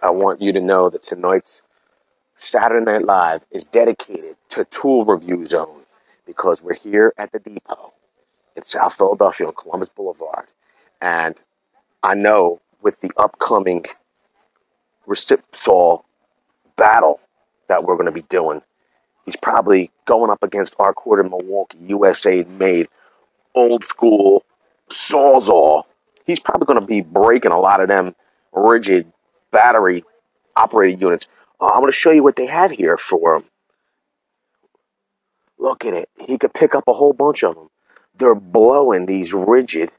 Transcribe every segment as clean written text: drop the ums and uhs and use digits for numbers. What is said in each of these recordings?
I want you to know that tonight's Saturday Night Live is dedicated to Tool Review Zone because we're here at the Depot in South Philadelphia on Columbus Boulevard. And I know with the upcoming Recipsol battle that we're going to be doing, he's probably going up against our quarter Milwaukee USA-made old school Sawzall. He's probably going to be breaking a lot of them rigid battery operated units. I'm going to show you what they have here for him. Look at it. He could pick up a whole bunch of them. They're blowing these rigid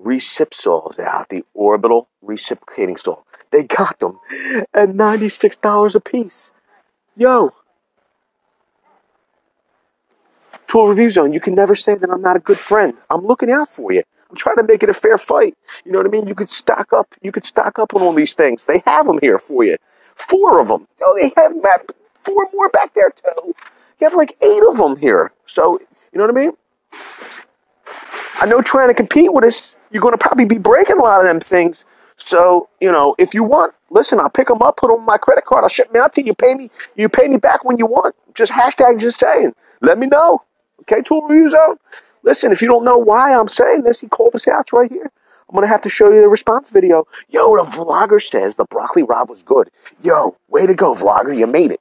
Recipsols out, the orbital reciprocating saw. They got them at $96 a piece. Yo. Tool Review Zone, you can never say that I'm not a good friend. I'm looking out for you. I'm trying to make it a fair fight. You know what I mean? You could stock up. You could stock up on all these things. They have them here for you. 4 of them. Oh, they have 4 more back there too. You have like 8 of them here. So, you know what I mean? I know trying to compete with us, you're going to probably be breaking a lot of them things. So, you know, if you want, listen, I'll pick them up, put them on my credit card. I'll ship them out to you. You pay me back when you want. Just hashtag just saying. Let me know. Okay, Tool Review Zone? Listen, if you don't know why I'm saying this, he called us out right here. I'm going to have to show you the response video. Yo, the vlogger says the broccoli rabe was good. Yo, way to go, vlogger. You made it.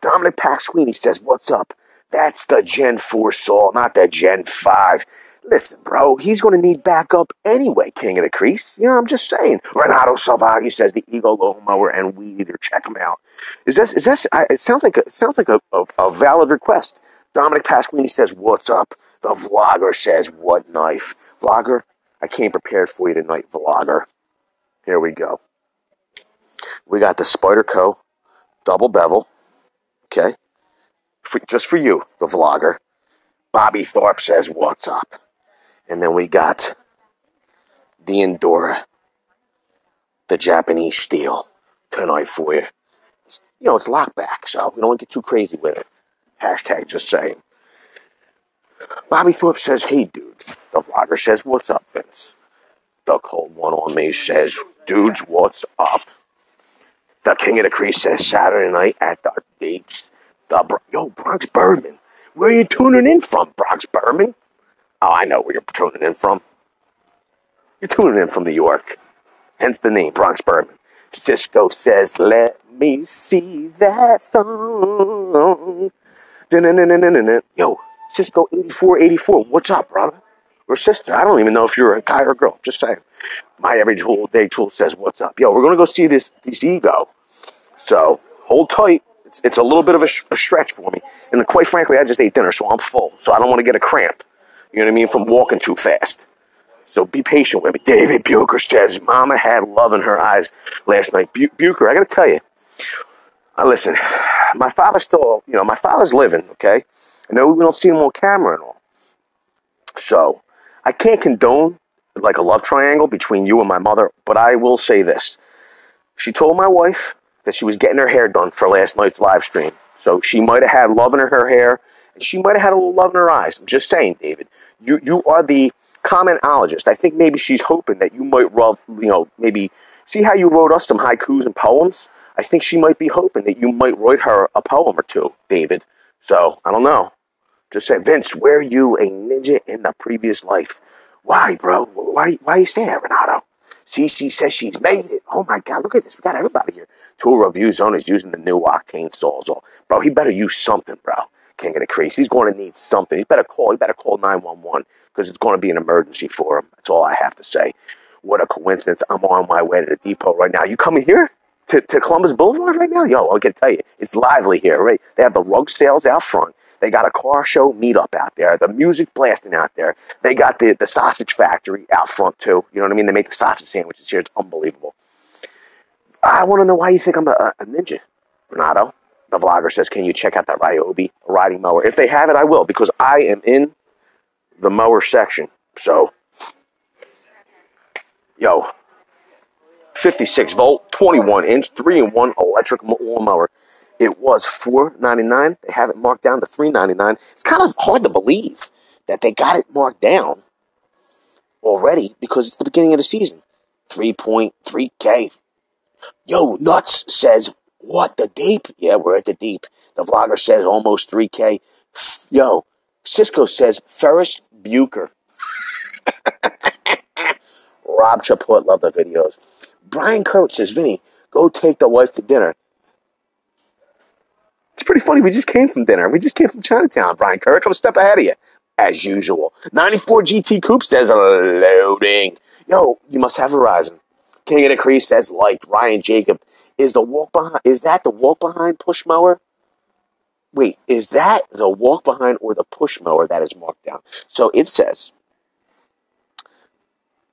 Dominic Pack Sweeney says, what's up? That's the Gen 4 saw, not the Gen 5. Listen, bro, he's going to need backup anyway, King of the Crease. You know, I'm just saying. Renato Salvaggi says the Ego Lawnmower and Weed Eater. Check them out. It sounds like a valid request. Dominic Pasquini says, what's up? The vlogger says, what knife? Vlogger, I came prepared for you tonight, vlogger. Here we go. We got the Spyderco double bevel. Okay? Just for you, the vlogger. Bobby Thorpe says, what's up? And then we got the Endura, the Japanese steel tonight for you. It's lockback, so we don't get too crazy with it. Hashtag just saying. Bobby Thorpe says, hey, dudes. The vlogger says, what's up, Vince? The cold one on me says, dudes, what's up? The King of the Crease says, Saturday night at the Deeps. Yo, Bronx Birdman. Where are you tuning in from, Bronx Birdman? Oh, I know where you're tuning in from. You're tuning in from New York. Hence the name, Bronx Birdman. Cisco says, let me see that thong. Yo, Cisco 8484, what's up, brother? Or sister, I don't even know if you're a guy or a girl. Just saying. My everyday tool says, what's up? Yo, we're going to go see this Ego. So, hold tight. It's a little bit of a stretch for me. And quite frankly, I just ate dinner, so I'm full. So I don't want to get a cramp. You know what I mean? From walking too fast. So be patient with me. David Bucher says, Mama had love in her eyes last night. Bucher, I got to tell you. Listen, my father's living, okay? I know we don't see him on camera and all. So, I can't condone, like, a love triangle between you and my mother, but I will say this. She told my wife that she was getting her hair done for last night's live stream. So, she might have had love in her hair, and she might have had a little love in her eyes. I'm just saying, David. You are the commentologist. I think maybe she's hoping that you might maybe see how you wrote us some haikus and poems? I think she might be hoping that you might write her a poem or two, David. So, I don't know. Just say, Vince, were you a ninja in the previous life? Why, bro? Why you saying that, Renato? CC says she's made it. Oh, my God. Look at this. We got everybody here. Tool Review Zone is using the new Octane Sawzall. Bro, he better use something, bro. King of the Crease. He's going to need something. He better call 911 because it's going to be an emergency for him. That's all I have to say. What a coincidence. I'm on my way to the Depot right now. You coming here? To Columbus Boulevard right now? Yo, I got to tell you, it's lively here, right? They have the rug sales out front. They got a car show meetup out there. The music blasting out there. They got the sausage factory out front, too. You know what I mean? They make the sausage sandwiches here. It's unbelievable. I want to know why you think I'm a ninja, Renato. The vlogger says, can you check out that Ryobi riding mower? If they have it, I will, because I am in the mower section. So, yo, 56 volt, 21 inch, 3-in-1 electric lawnmower. It was $4.99. They have it marked down to $3.99. It's kind of hard to believe that they got it marked down already because it's the beginning of the season. 3.3K. Yo, Nuts says, what, the deep? Yeah, we're at the deep. The vlogger says almost 3K. Yo, Cisco says Ferris Bueller. Rob Chaput, love the videos. Brian Kurt says, Vinny, go take the wife to dinner. It's pretty funny. We just came from dinner. We just came from Chinatown, Brian Kurt. I'm a step ahead of you, as usual. 94 GT Coupe says, loading. Yo, you must have Verizon. King of the Crease says, liked. Ryan Jacob, is that the walk behind push mower? Wait, is that the walk behind or the push mower that is marked down? So it says,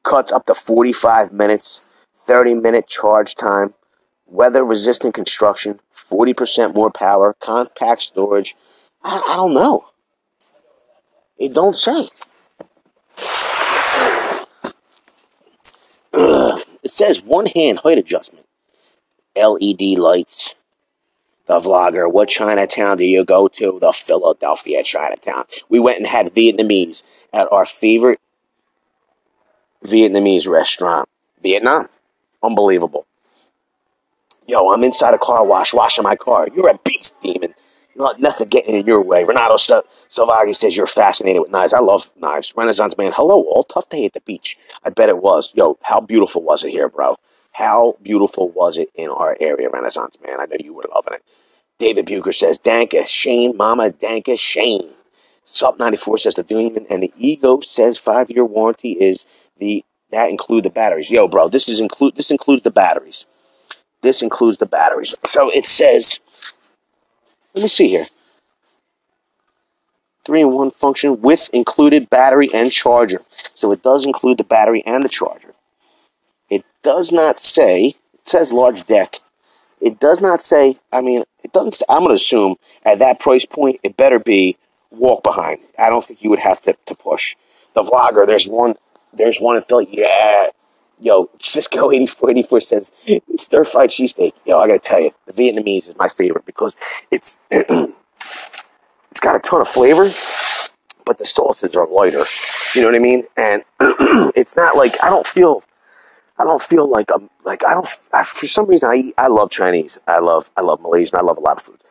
cuts up to 45 minutes, 30-minute charge time, weather-resistant construction, 40% more power, compact storage. I don't know. It don't say. It says one-hand height adjustment. LED lights. The vlogger, what Chinatown do you go to? The Philadelphia Chinatown. We went and had Vietnamese at our favorite Vietnamese restaurant. Vietnam. Unbelievable. Yo, I'm inside a car wash, washing my car. You're a beast, demon. Nothing getting in your way. Renato Salvagi says you're fascinated with knives. I love knives. Renaissance man, hello all. Tough day at the beach. I bet it was. Yo, how beautiful was it here, bro? How beautiful was it in our area, Renaissance man? I know you were loving it. David Bucher says, Danka Shane, Mama Danka Shane. Sup 94 says the Demon and the Ego says 5-year warranty is that include the batteries. Yo, bro, this includes the batteries. This includes the batteries. So it says, let me see here. 3-in-1 function with included battery and charger. So it does include the battery and the charger. It does not say, it says large deck. It does not say, it doesn't say, I'm going to assume at that price point, it better be walk behind. I don't think you would have to push. The vlogger, there's one in Philly. Yeah. Yo, Cisco 8484 says, stir-fried cheesesteak. Yo, I got to tell you, the Vietnamese is my favorite because it's got a ton of flavor, but the sauces are lighter. You know what I mean? And it's not like, I don't feel like for some reason I love Chinese. I love Malaysian. I love a lot of foods.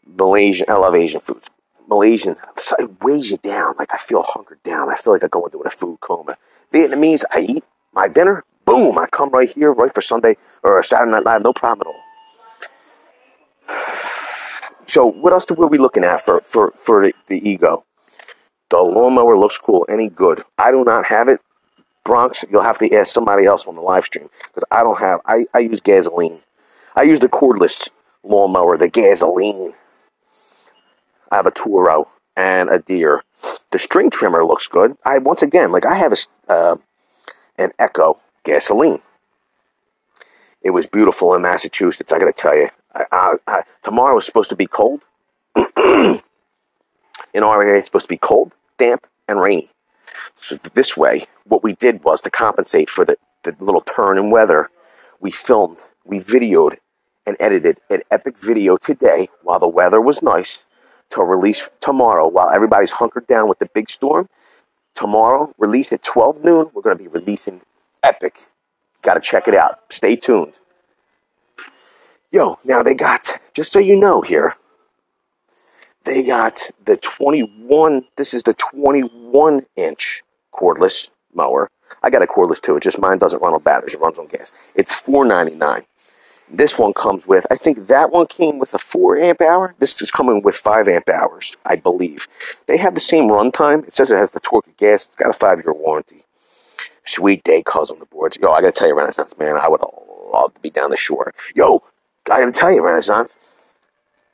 Malaysian, I love Asian foods. Malaysian, it weighs you down. Like I feel hunkered down. I feel like I go into a food coma. Vietnamese, I eat my dinner. Boom, I come right here, right for Sunday or Saturday Night Live. No problem at all. So what else were we looking at for the Ego? The lawnmower looks cool. Any good? I do not have it. Bronx, you'll have to ask somebody else on the live stream because I don't have. I use gasoline. I use the cordless lawnmower, the gasoline. I have a Toro and a Deere. The string trimmer looks good. I have an Echo gasoline. It was beautiful in Massachusetts. I got to tell you, tomorrow is supposed to be cold. In our area, it's supposed to be cold, damp, and rainy. So this way, what we did was to compensate for the little turn in weather, we videoed, and edited an epic video today while the weather was nice to release tomorrow while everybody's hunkered down with the big storm. Tomorrow, release at 12 noon, we're going to be releasing epic. Got to check it out. Stay tuned. Yo, now they got, just so you know here, they got the 21, this is the 21-inch cordless mower. I got a cordless too, just mine doesn't run on batteries, it runs on gas. It's $4.99. This one comes with, I think that one came with a 4 amp hour. This is coming with 5 amp hours, I believe. They have the same runtime. It says it has the torque of gas. It's got a 5-year warranty. Sweet day, cuz on the boards. Yo, I gotta tell you, Renaissance, man, I would love to be down the shore. Yo, I gotta tell you, Renaissance,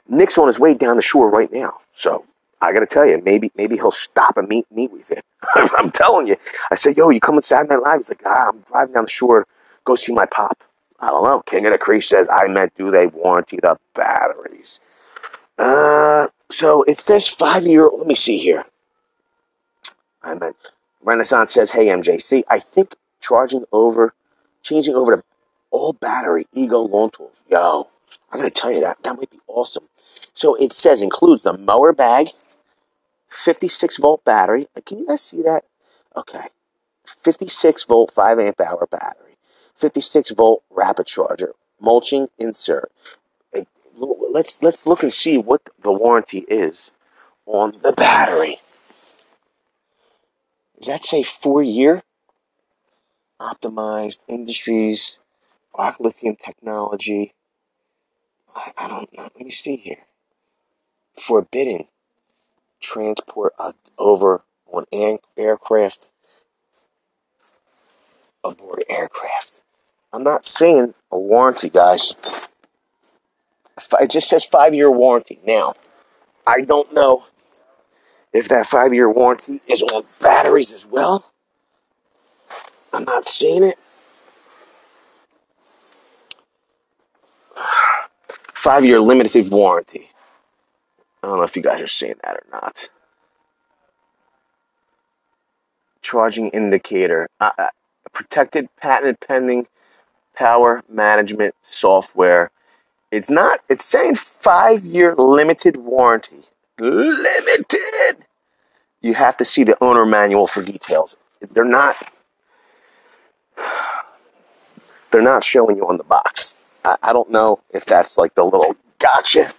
Nick's on his way down the shore right now. So I gotta tell you, maybe he'll stop and meet with you. I'm telling you. I said, yo, you coming Saturday Night Live? He's like, I'm driving down the shore, go see my pop. I don't know. King of the Creek says, I meant, do they warranty the batteries? So it says 5-year. Let me see here. I meant, Renaissance says, hey, MJC, I think changing over to all battery Ego lawn tools. Yo, I'm going to tell you that might be awesome. So it says, includes the mower bag, 56-volt battery. Can you guys see that? Okay. 56-volt, 5 amp hour battery. 56-volt rapid charger, mulching insert. Hey, let's look and see what the warranty is on the battery. Does that say 4-year? Optimized Industries, Rock Lithium Technology. I don't know. Let me see here. Forbidding transport over on aircraft, aboard aircraft. I'm not saying a warranty, guys. It just says 5-year warranty. Now, I don't know if that 5-year warranty is on batteries as well. I'm not seeing it. 5-year limited warranty. I don't know if you guys are seeing that or not. Charging indicator. Protected patent pending power management software. It's saying 5-year limited warranty. Limited! You have to see the owner manual for details. They're not showing you on the box. I don't know if that's like the little gotcha.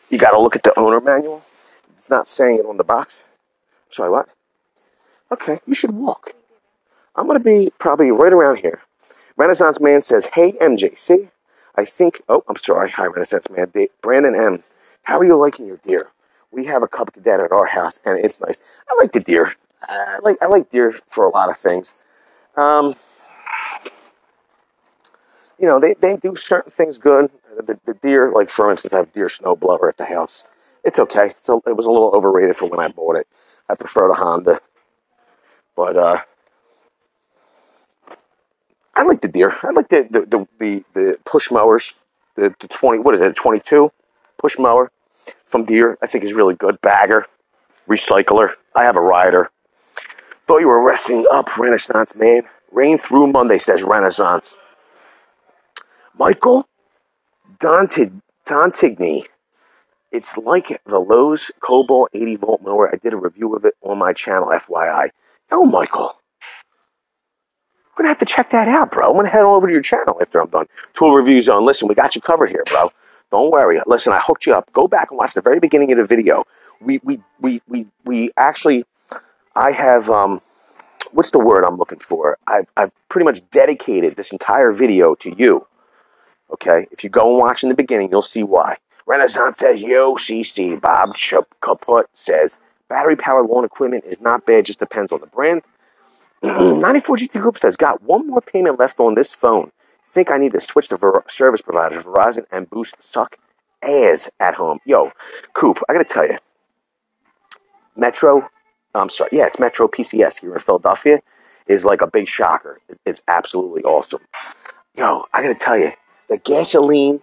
You got to look at the owner manual. It's not saying it on the box. Sorry, what? Okay, you should walk. I'm going to be probably right around here. Renaissance Man says, hey, MJC. I think, oh, I'm sorry. Hi, Renaissance Man. Brandon M. How are you liking your deer? We have a couple of dead at our house, and it's nice. I like the deer. I like deer for a lot of things. You know, they do certain things good. The deer, like for instance, I have deer snowblower at the house. It's okay. So it was a little overrated for when I bought it. I prefer the Honda. But I like the deer. I like the push mowers. The 20, what is it, 22 push mower from Deere. I think is really good. Bagger, recycler. I have a rider. Thought you were resting up, Renaissance Man. Rain through Monday, says Renaissance. Michael Dontigny. It's like the Lowe's Cobalt 80-volt mower. I did a review of it on my channel, FYI. Oh, Michael. I'm going to have to check that out, bro. I'm going to head on over to your channel after I'm done. Tool Review Zone. Listen, we got you covered here, bro. Don't worry. Listen, I hooked you up. Go back and watch the very beginning of the video. We actually, I have, what's the word I'm looking for? I've pretty much dedicated this entire video to you. Okay? If you go and watch in the beginning, you'll see why. Renaissance says, yo, CC. Bob Kaput says, battery-powered lawn equipment is not bad, just depends on the brand. 94 GT Coop says, got one more payment left on this phone. Think I need to switch to service providers. Verizon and Boost suck ass at home. Yo, Coop, I gotta tell you, Metro, it's Metro PCS here in Philadelphia, is like a big shocker. It's absolutely awesome. Yo, I gotta tell you, the gasoline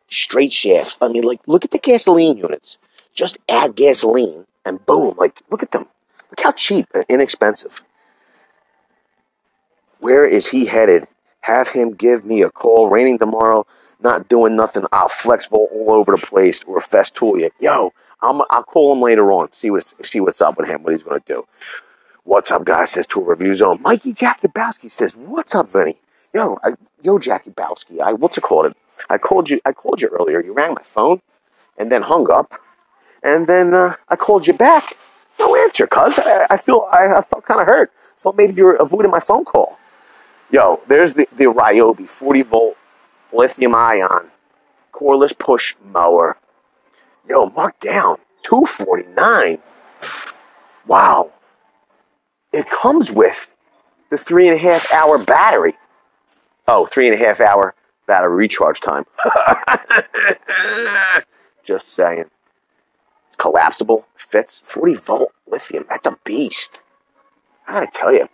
straight shaft. I mean, like, look at the gasoline units. Just add gasoline and boom, like, look at them. Look how cheap and inexpensive. Where is he headed? Have him give me a call. Raining tomorrow, not doing nothing. I'll flex volt all over the place or festool you. Yo, I'll call him later on. See what's up with him. What he's gonna do. What's up, guys? Says Tool Review Zone. Mikey Jakubowski says, "What's up, Vinny? Yo, Jakubowski. What's it called? I called you earlier. You rang my phone, and then hung up, and then I called you back. No answer, cuz I felt kind of hurt. Thought maybe you were avoiding my phone call." Yo, there's the Ryobi 40-volt lithium-ion coreless push mower. Yo, marked down $249. Wow. It comes with the 3.5-hour battery. Oh, 3.5-hour battery recharge time. Just saying. It's collapsible, fits, 40-volt lithium. That's a beast. I gotta tell you.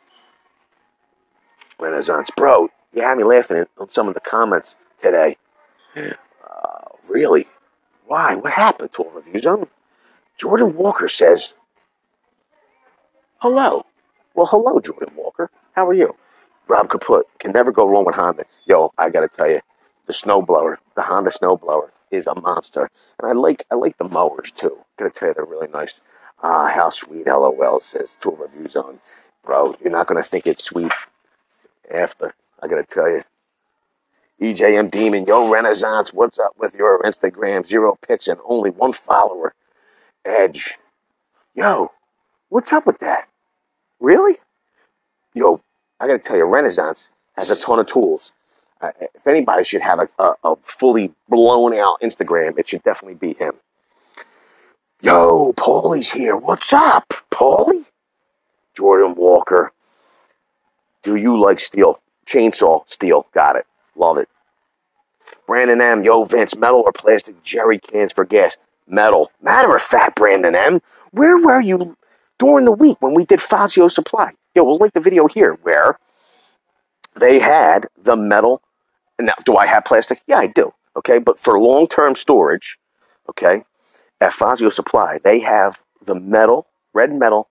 Renaissance. Bro, you had me laughing on some of the comments today. Really? Why? What happened? Tool Review Zone? Jordan Walker says, hello. Well, hello, Jordan Walker. How are you? Rob Kaput. Can never go wrong with Honda. Yo, I gotta tell you, the Honda snowblower is a monster. And I like the mowers too. Gotta tell you, they're really nice. How sweet, LOL, says Tool Review Zone. Bro, you're not gonna think it's sweet after, I gotta tell you. EJM Demon, yo, Renaissance, what's up with your Instagram? 0 pics and only 1 follower. Edge. Yo, what's up with that? Really? Yo, I gotta tell you, Renaissance has a ton of tools. If anybody should have a fully blown out Instagram, it should definitely be him. Yo, Paulie's here. What's up, Paulie? Jordan Walker. Do you like steel? Chainsaw, steel. Got it. Love it. Brandon M. Yo, Vince, metal or plastic jerry cans for gas? Metal. Matter of fact, Brandon M., where were you during the week when we did Fazio Supply? Yo, we'll link the video here where they had the metal. Now, do I have plastic? Yeah, I do. Okay, but for long-term storage, okay, at Fazio Supply, they have the metal, red metal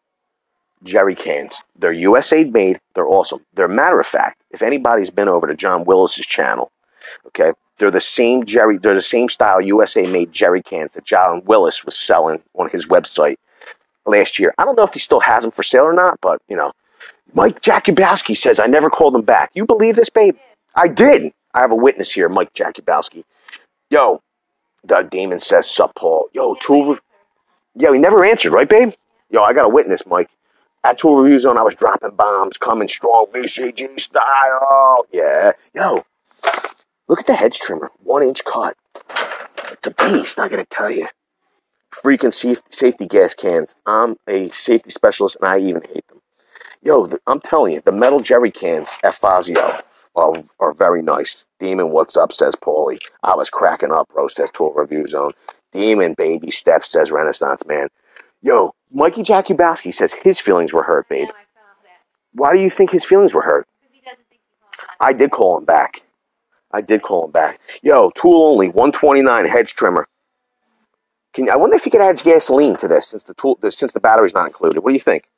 jerry cans. They're USA made. They're awesome. They're, matter of fact, if anybody's been over to John Willis's channel, okay, they're the same style USA made jerry cans that John Willis was selling on his website last year. I don't know if he still has them for sale or not, but, you know, Mike Jakubowski says, I never called him back. You believe this, babe? I did. I have a witness here, Mike Jakubowski. Yo, Doug Damon says, sup, Paul. Yo, Tool. Yeah, he never answered, right, babe? Yo, I got a witness, Mike. At Tool Review Zone, I was dropping bombs, coming strong, VCG style. Yeah. Yo, look at the hedge trimmer. 1-inch cut. It's a beast, I gotta tell you. Freaking safety gas cans. I'm a safety specialist, and I even hate them. Yo, I'm telling you, the metal jerry cans at Fazio are very nice. Demon, what's up, says Paulie. I was cracking up, bro, says Tool Review Zone. Demon, baby steps, says Renaissance Man. Yo, Mikey Jakubowski says his feelings were hurt, babe. Why do you think his feelings were hurt? Because he doesn't think you called him back. I did call him back. I did call him back. Yo, Tool only, 129 hedge trimmer. I wonder if you could add gasoline to this since the battery's not included. What do you think?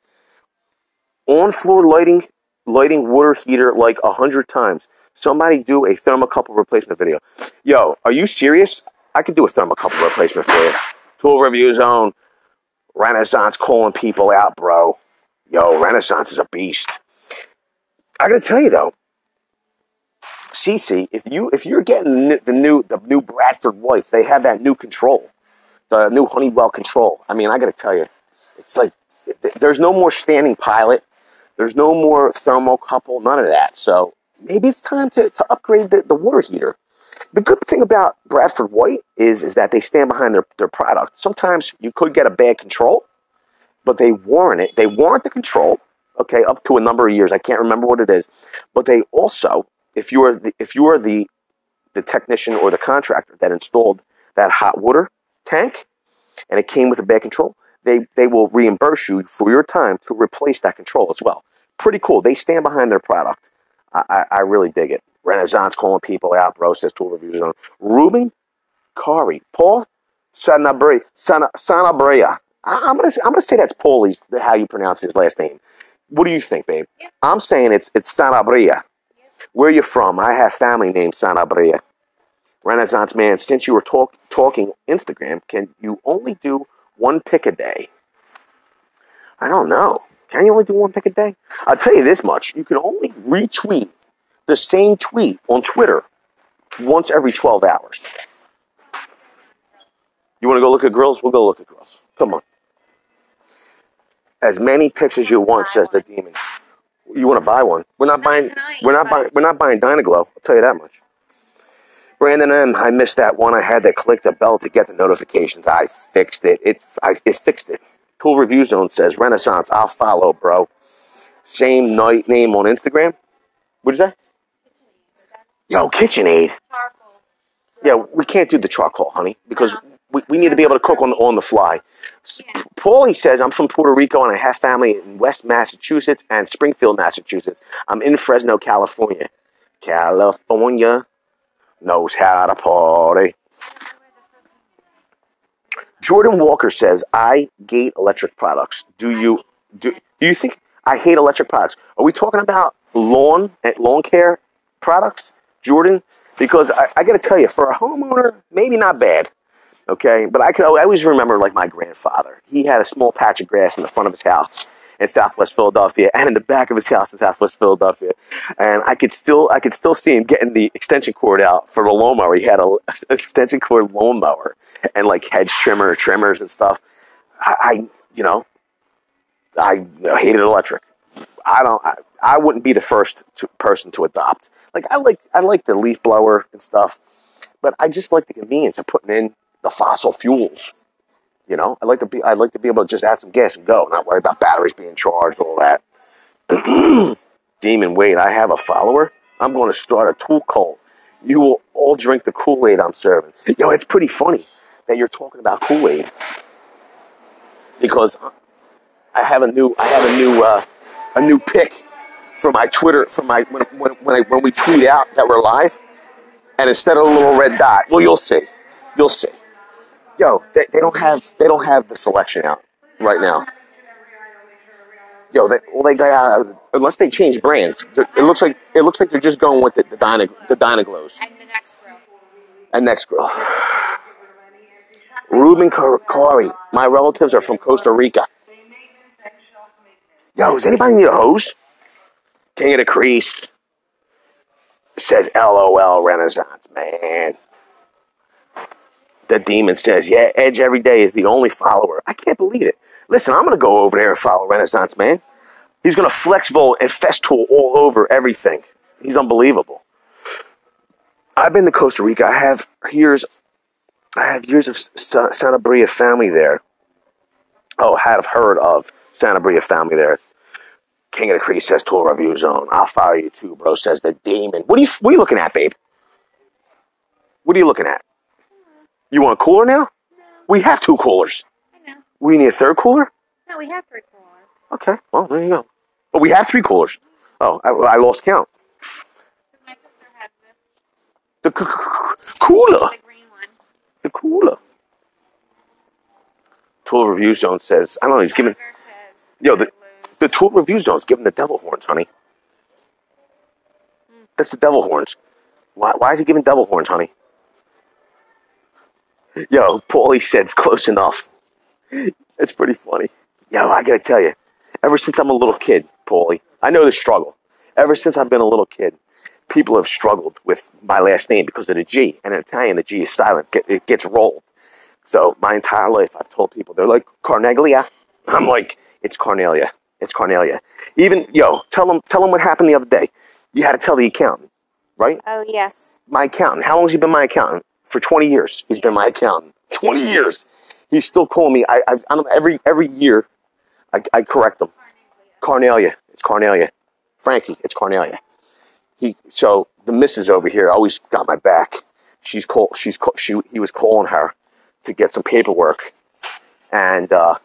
On-floor lighting water heater like 100 times. Somebody do a thermocouple replacement video. Yo, are you serious? I could do a thermocouple replacement for you. Tool Review Zone. Renaissance calling people out, bro. Yo, Renaissance is a beast. I gotta tell you though, CC, if you're getting the new Bradford Whites, they have that new control, the new Honeywell control. I mean, I gotta tell you, it's like there's no more standing pilot, there's no more thermocouple, none of that. So maybe it's time to upgrade the water heater. The good thing about Bradford White is that they stand behind their product. Sometimes you could get a bad control, but they warrant it. They warrant the control, okay, up to a number of years. I can't remember what it is. But they also, if you are the technician or the contractor that installed that hot water tank and it came with a bad control, they will reimburse you for your time to replace that control as well. Pretty cool. They stand behind their product. I really dig it. Renaissance calling people out, bro, says Tool Review Zone. Ruben Kari. Paul Sanabria. I'm gonna say that's Paulie's, how you pronounce his last name. What do you think, babe? Yep. I'm saying it's Sanabria. Yep. Where are you from? I have family named Sanabria. Renaissance Man, since you were talking Instagram, can you only do 1 pic a day? I don't know. Can you only do 1 pic a day? I'll tell you this much. You can only retweet the same tweet on Twitter once every 12 hours. You want to go look at grills? We'll go look at grills. Come on. As many pics as you want, says the demon. You want to buy one? We're not buying Dynaglow. I'll tell you that much. Brandon M, I missed that one. I had to click the bell to get the notifications. I fixed it. It fixed it. Tool Review Zone says Renaissance. I'll follow, bro. Same name on Instagram. What'd you say? Yo, KitchenAid. Charcoal. Yeah, we can't do the charcoal, honey, because we need to be able to cook on the fly. Yeah. Paulie says, I'm from Puerto Rico and I have family in West Massachusetts and Springfield, Massachusetts. I'm in Fresno, California. California knows how to party. Jordan Walker says, I hate electric products. Do you think I hate electric products? Are we talking about lawn care products, Jordan? Because I got to tell you, for a homeowner, maybe not bad. Okay, but I always remember, like, my grandfather. He had a small patch of grass in the front of his house, in Southwest Philadelphia and in the back of his house in Southwest Philadelphia. And I could still see him getting the extension cord out for the lawnmower. He had an extension cord lawnmower and like hedge trimmers and stuff. I hated electric. I wouldn't be the first person to adopt. Like I like the leaf blower and stuff, but I just like the convenience of putting in the fossil fuels. You know, I like to be able to just add some gas and go, not worry about batteries being charged, all that. Demon, wait, I have a follower. I'm going to start a tool cult. You will all drink the Kool-Aid I'm serving. Yo, it's pretty funny that you're talking about Kool-Aid because I have a new pic for my Twitter when we tweet out that we're live, and instead of a little red dot, well, you'll see. Yo, they don't have the selection out right now. Yo, they got unless they change brands. It looks like they're just going with the Dynaglows. And Next Grill. Ruben Kari. My relatives are from Costa Rica. Yo, does anybody need a hose? King of the Crease says LOL Renaissance man. The Demon says, yeah, Edge every day is the only follower. I can't believe it. Listen, I'm going to go over there and follow Renaissance Man. He's going to Flexvolt and Festool all over everything. He's unbelievable. I've been to Costa Rica. I have years of Santa Bria family there. Oh, have heard of Santa Bria family there. King of the Crease says Tool Review Zone. I'll follow you too, bro, says the Demon. What are you looking at, babe? What are you looking at? You want a cooler now? No. We have 2 coolers. I know. We need a 3rd cooler? No, we have 3 coolers. Okay, well, there you go. But we have 3 coolers. Oh, I lost count. My sister has this. The cooler. The green one. The cooler. Tool Review Zone says, I don't know, he's giving... Yo, the Tool Review Zone's giving the devil horns, honey. That's the devil horns. Why is he giving devil horns, honey? Yo, Paulie said it's close enough. It's pretty funny. Yo, I gotta tell you, ever since I'm a little kid, Paulie, I know the struggle. Ever since I've been a little kid, people have struggled with my last name because of the G. And in Italian, the G is silent. It gets rolled. So my entire life, I've told people, they're like, Carneglia. I'm like, it's Carnelia. It's Carnelia. Even, yo, tell them what happened the other day. You had to tell the accountant, right? Oh, yes. My accountant. How long has he been my accountant? For 20 years, he's been my accountant. 20 years. He's still calling me. I don't know, every year, I correct him. Carnelia. It's Carnelia. Frankie, it's Carnelia. So the missus over here always got my back. He was calling her to get some paperwork. And in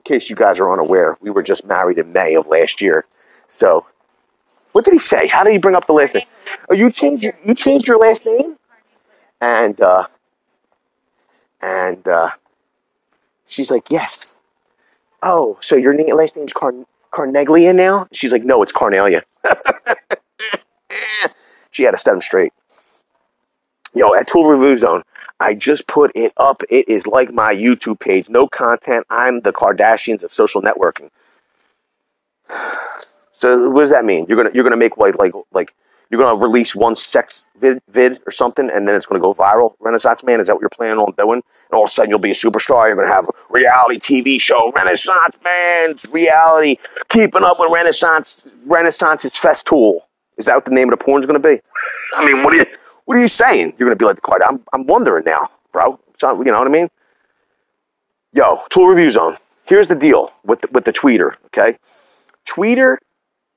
case you guys are unaware, we were just married in May of last year. So what did he say? How did he bring up the last name? Oh, you changed your last name? And she's like, yes. Oh, so your last name's Carneglia now? She's like, no, it's Carnelia. She had to set him straight. Yo, at Tool Review Zone, I just put it up. It is like my YouTube page. No content. I'm the Kardashians of social networking. So what does that mean? You're gonna make like you're gonna release one sex vid or something, and then it's gonna go viral. Renaissance Man, is that what you're planning on doing? And all of a sudden you'll be a superstar. You're gonna have a reality TV show, Renaissance Man's reality, keeping up with Renaissance's Festool. Is that what the name of the porn's gonna be? I mean, what are you saying? You're gonna be like the Card? I'm wondering now, bro. So, you know what I mean? Yo, Tool Review Zone. Here's the deal with the tweeter. Okay, tweeter.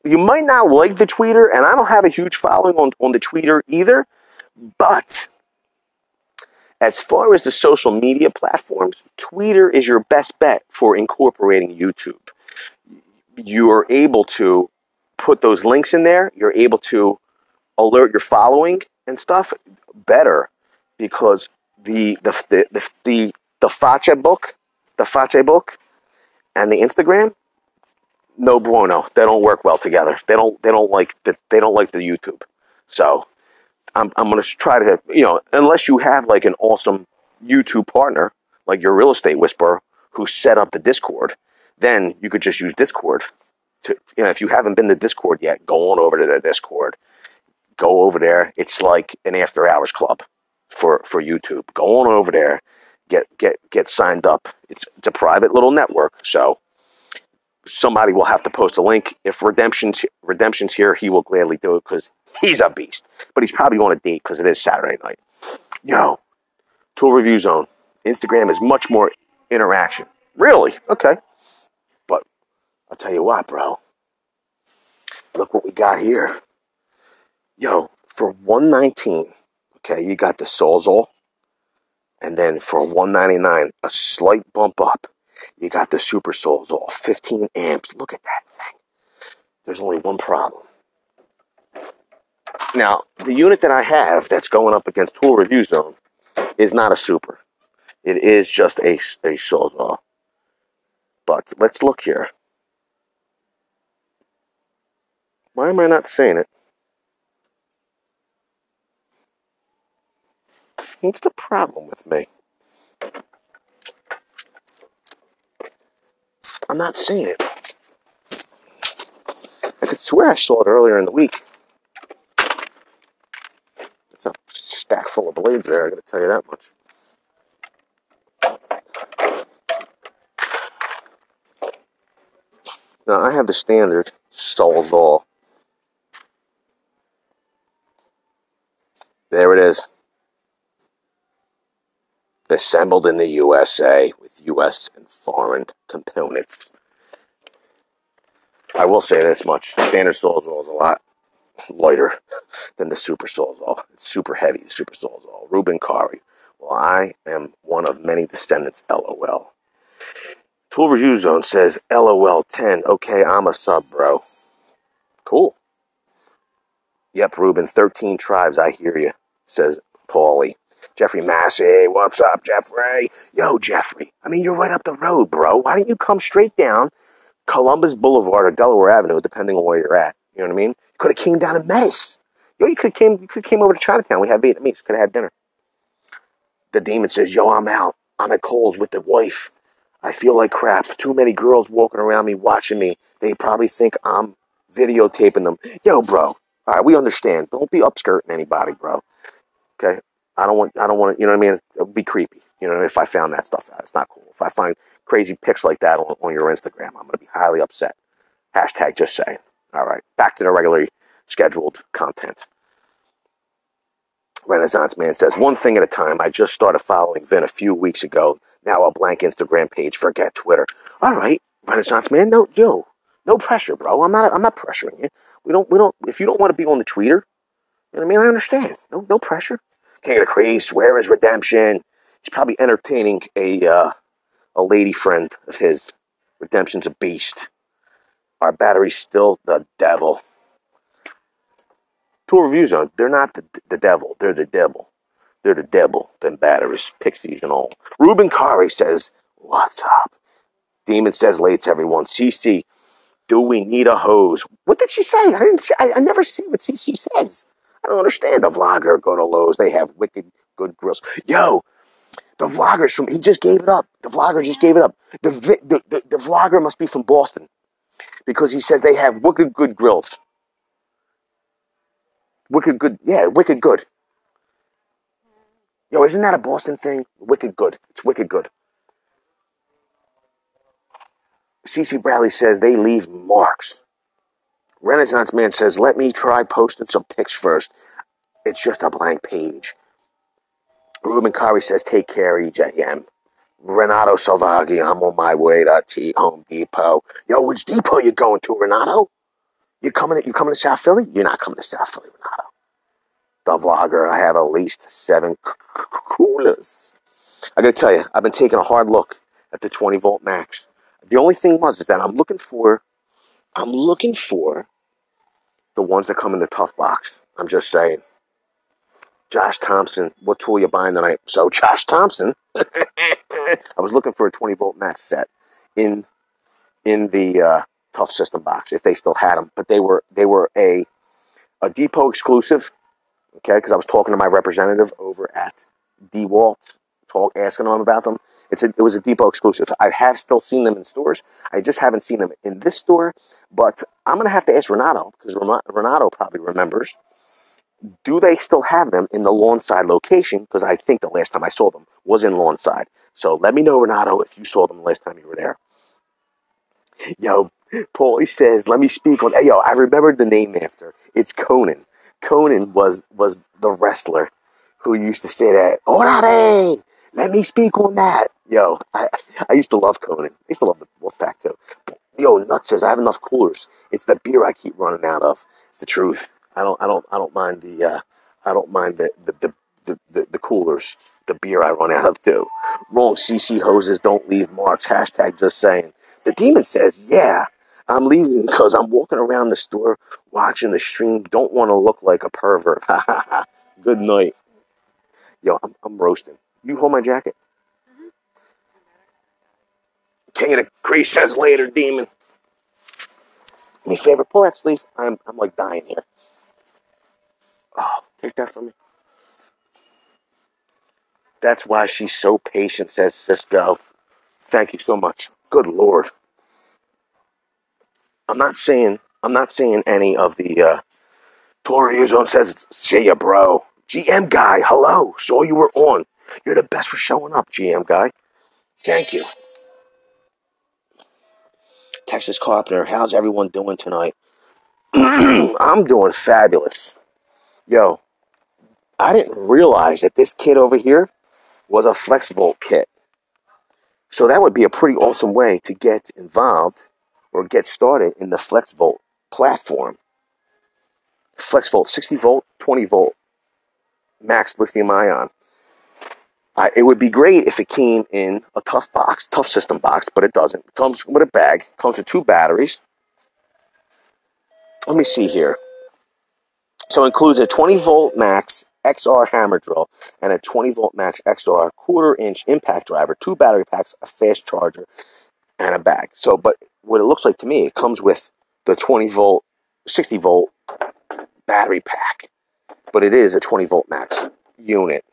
You might not like the tweeter, and I don't have a huge following on the tweeter either, but as far as the social media platforms, Tweeter is your best bet for incorporating YouTube. You're able to put those links in there. You're able to alert your following and stuff better because the Face book and the Instagram, no bueno. They don't work well together. They don't like the YouTube. So I'm going to try to, unless you have like an awesome YouTube partner, like your real estate whisperer who set up the Discord, then you could just use Discord. If you haven't been to Discord yet, go on over to the Discord. Go over there. It's like an after hours club for YouTube. Go on over there. Get signed up. It's a private little network. So somebody will have to post a link. If Redemption's here, he will gladly do it because he's a beast. But he's probably on a date because it is Saturday night. Yo, Tool Review Zone. Instagram is much more interaction. Really? Okay. But I'll tell you what, bro. Look what we got here. Yo, for $119, okay, you got the Sawzall. And then for $199, a slight bump up, you got the Super Sawzall, 15 amps. Look at that thing. There's only one problem. Now, the unit that I have that's going up against Tool Review Zone is not a Super. It is just a Sawzall. But let's look here. Why am I not seeing it? What's the problem with me? I'm not seeing it. I could swear I saw it earlier in the week. It's a stack full of blades there, I gotta tell you that much. Now, I have the standard Sawzall. There it is. Assembled in the USA with US and foreign components. I will say this much. Standard Sawzall is a lot lighter than the Super Sawzall. It's super heavy, the Super Sawzall. Ruben Kari. Well, I am one of many descendants, LOL. Tool Review Zone says, LOL 10. Okay, I'm a sub, bro. Cool. Yep, Ruben, 13 tribes, I hear you, says Paulie. Jeffrey Massey, what's up, Jeffrey? Yo, Jeffrey, I mean, you're right up the road, bro. Why don't you come straight down Columbus Boulevard or Delaware Avenue, depending on where you're at? You know what I mean? You could have came down and met us. Yo, you could have came over to Chinatown. We have Vietnamese. Could have had dinner. The demon says, yo, I'm out. I'm at Kohl's with the wife. I feel like crap. Too many girls walking around me, watching me. They probably think I'm videotaping them. Yo, bro. All right, we understand. Don't be upskirting anybody, bro. Okay? I don't want, you know what I mean? It would be creepy, you know, if I found that stuff out. It's not cool. If I find crazy pics like that on your Instagram, I'm going to be highly upset. Hashtag just saying. All right, back to the regularly scheduled content. Renaissance Man says, one thing at a time. I just started following Vin a few weeks ago. Now a blank Instagram page. Forget Twitter. All right, Renaissance Man. No pressure, bro. I'm not pressuring you. We don't. If you don't want to be on the tweeter, you know what I mean? I understand. No pressure. King of the Crease, where is Redemption? He's probably entertaining a lady friend of his. Redemption's a beast. Our battery's still the devil. Tool Review Zone, they're not the devil. They're the devil. They're the devil. Them batteries, pixies and all. Ruben Kari says, what's up? Demon says, lates everyone. CC, do we need a hose? What did she say? I never see what CC says. I don't understand. The vlogger, go to Lowe's. They have wicked good grills. Yo, the vlogger's he just gave it up. The vlogger just gave it up. The vlogger must be from Boston because he says they have wicked good grills. Wicked good. Yeah, wicked good. Yo, isn't that a Boston thing? Wicked good. It's wicked good. CC Bradley says they leave marks. Renaissance Man says, let me try posting some pics first. It's just a blank page. Ruben Kari says, take care, EJM. Renato Salvaghi, I'm on my way to Home Depot. Yo, which depot you going to, Renato? You coming to South Philly? You're not coming to South Philly, Renato. The vlogger, I have at least 7 coolers. I gotta tell you, I've been taking a hard look at the 20 volt max. The only thing is that I'm looking for the ones that come in the tough box. I'm just saying. Josh Thompson, what tool you buying tonight? So Josh Thompson, I was looking for a 20 volt max set in the Tough System box if they still had them, but they were a Depot exclusive. Okay, because I was talking to my representative over at DeWalt asking them about them. It was a Depot exclusive. I have still seen them in stores. I just haven't seen them in this store. But I'm going to have to ask Renato, because Renato probably remembers. Do they still have them in the Lawnside location? Because I think the last time I saw them was in Lawnside. So let me know, Renato, if you saw them the last time you were there. Yo, Paulie says, let me speak on... Hey, yo, I remembered the name after. It's Conan. Conan was the wrestler who used to say that, Orale, let me speak on that. Yo, I used to love Conan. I used to love the Wolfpack too. Yo, Nut says I have enough coolers. It's the beer I keep running out of. It's the truth. I don't mind the coolers. The beer I run out of too. Wrong CC hoses don't leave marks. Hashtag just saying. The demon says, yeah, I'm leaving because I'm walking around the store watching the stream. Don't want to look like a pervert. Good night. Yo, I'm roasting. You hold my jacket. King of the Crease says later, demon. Me favorite, pull that sleeve. I'm like dying here. Oh, take that from me. That's why she's so patient, says Cisco. Thank you so much. Good Lord. I'm not saying any of the Tory Zone says, see ya, bro. GM guy, hello. Saw you were on. You're the best for showing up, GM guy. Thank you. Texas Carpenter, how's everyone doing tonight? I'm doing fabulous. Yo, I didn't realize that this kit over here was a FlexVolt kit. So that would be a pretty awesome way to get involved or get started in the FlexVolt platform. FlexVolt 60 volt, 20 volt, max lithium ion. It would be great if it came in a tough system box, but it doesn't. It comes with a bag, comes with 2 batteries. Let me see here. So it includes a 20 volt max XR hammer drill and a 20 volt max XR 1/4 inch impact driver, 2 battery packs, a fast charger, and a bag. So, but what it looks like to me, it comes with the 20 volt, 60 volt battery pack, but it is a 20 volt max unit.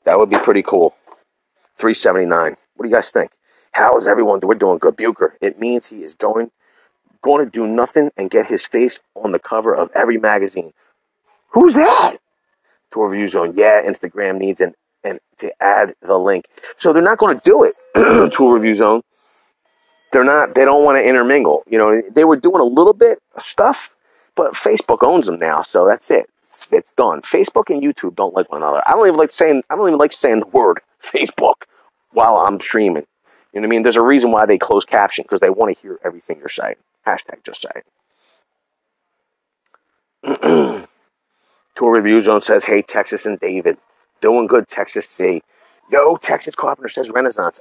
That would be pretty cool. $379. What do you guys think? How is everyone? We're doing good. Bucher. It means he is going to do nothing and get his face on the cover of every magazine. Who's that? Tour Review Zone. Yeah, Instagram needs and to add the link. So they're not going to do it. Tour Review Zone. They don't want to intermingle. You know, they were doing a little bit of stuff, but Facebook owns them now, so that's it. It's done. Facebook and YouTube don't like one another. I don't even like saying the word Facebook while I'm streaming. You know what I mean? There's a reason why they close caption, because they want to hear everything you're saying. Hashtag just saying. Tour Review Zone says, hey, Texas and David. Doing good, Texas C. Yo, Texas Carpenter says Renaissance.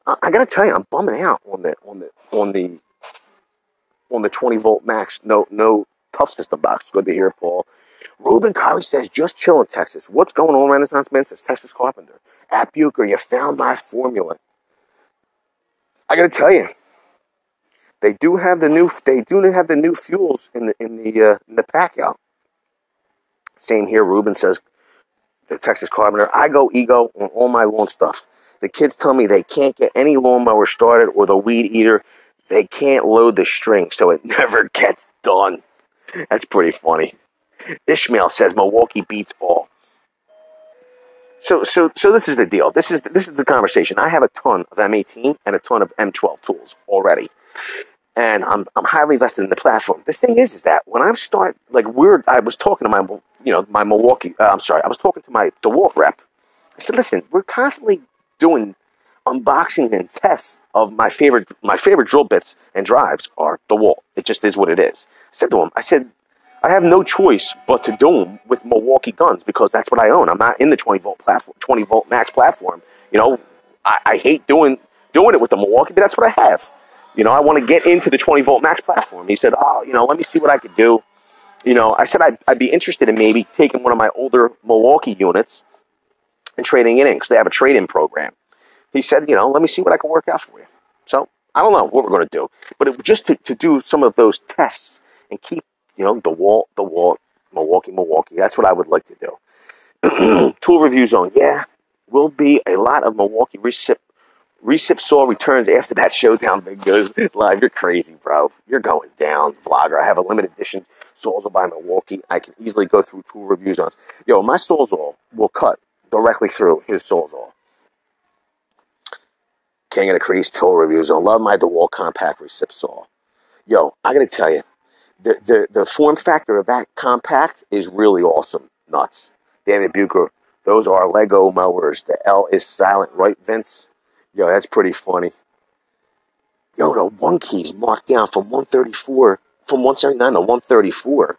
I gotta tell you, I'm bumming out on the 20 volt max. No tough system box. Good to hear, Paul. Ruben Curry says, just chilling, Texas. What's going on, Renaissance Man? Says Texas Carpenter. At Bucher, you found my formula. I gotta tell you, they do have the new fuels in the pack out. Same here. Ruben says, the Texas Carpenter, I go ego on all my lawn stuff. The kids tell me they can't get any lawnmower started or the weed eater. They can't load the string, so it never gets done. That's pretty funny. Ishmael says Milwaukee beats all. So this is the deal. This is the conversation. I have a ton of M18 and a ton of M12 tools already, and I'm highly vested in the platform. The thing is that when I start, I was talking to my Milwaukee. I was talking to my DeWalt rep. I said, listen, we're constantly doing unboxing and tests of my favorite drill bits and drives are DeWalt. It just is what it is. I said to him, I have no choice but to do them with Milwaukee guns because that's what I own. I'm not in the 20 volt max platform. You know, I hate doing it with the Milwaukee, but that's what I have. You know, I want to get into the 20 volt max platform. He said, let me see what I could do. You know, I said I'd be interested in maybe taking one of my older Milwaukee units and trading it in because they have a trade-in program. He said, let me see what I can work out for you. So I don't know what we're going to do, but just to do some of those tests and keep, DeWalt, Milwaukee. That's what I would like to do. Tool Review Zone. Yeah, will be a lot of Milwaukee Recip saw returns after that showdown. Big goes live. You're crazy, bro. You're going down, vlogger. I have a limited edition Sawzall by Milwaukee. I can easily go through Tool Review Zones. Yo, my Sawzall will cut directly through his Sawzall. King of the Crease, Tool Review Zone. Love my DeWalt compact recip saw. Yo, I gotta tell you, the form factor of that compact is really awesome. Nuts. David Bucher. Those are Lego mowers. The L is silent, right, Vince? Yo, that's pretty funny. Yo, the one key's marked down from 134, from 179 to 134.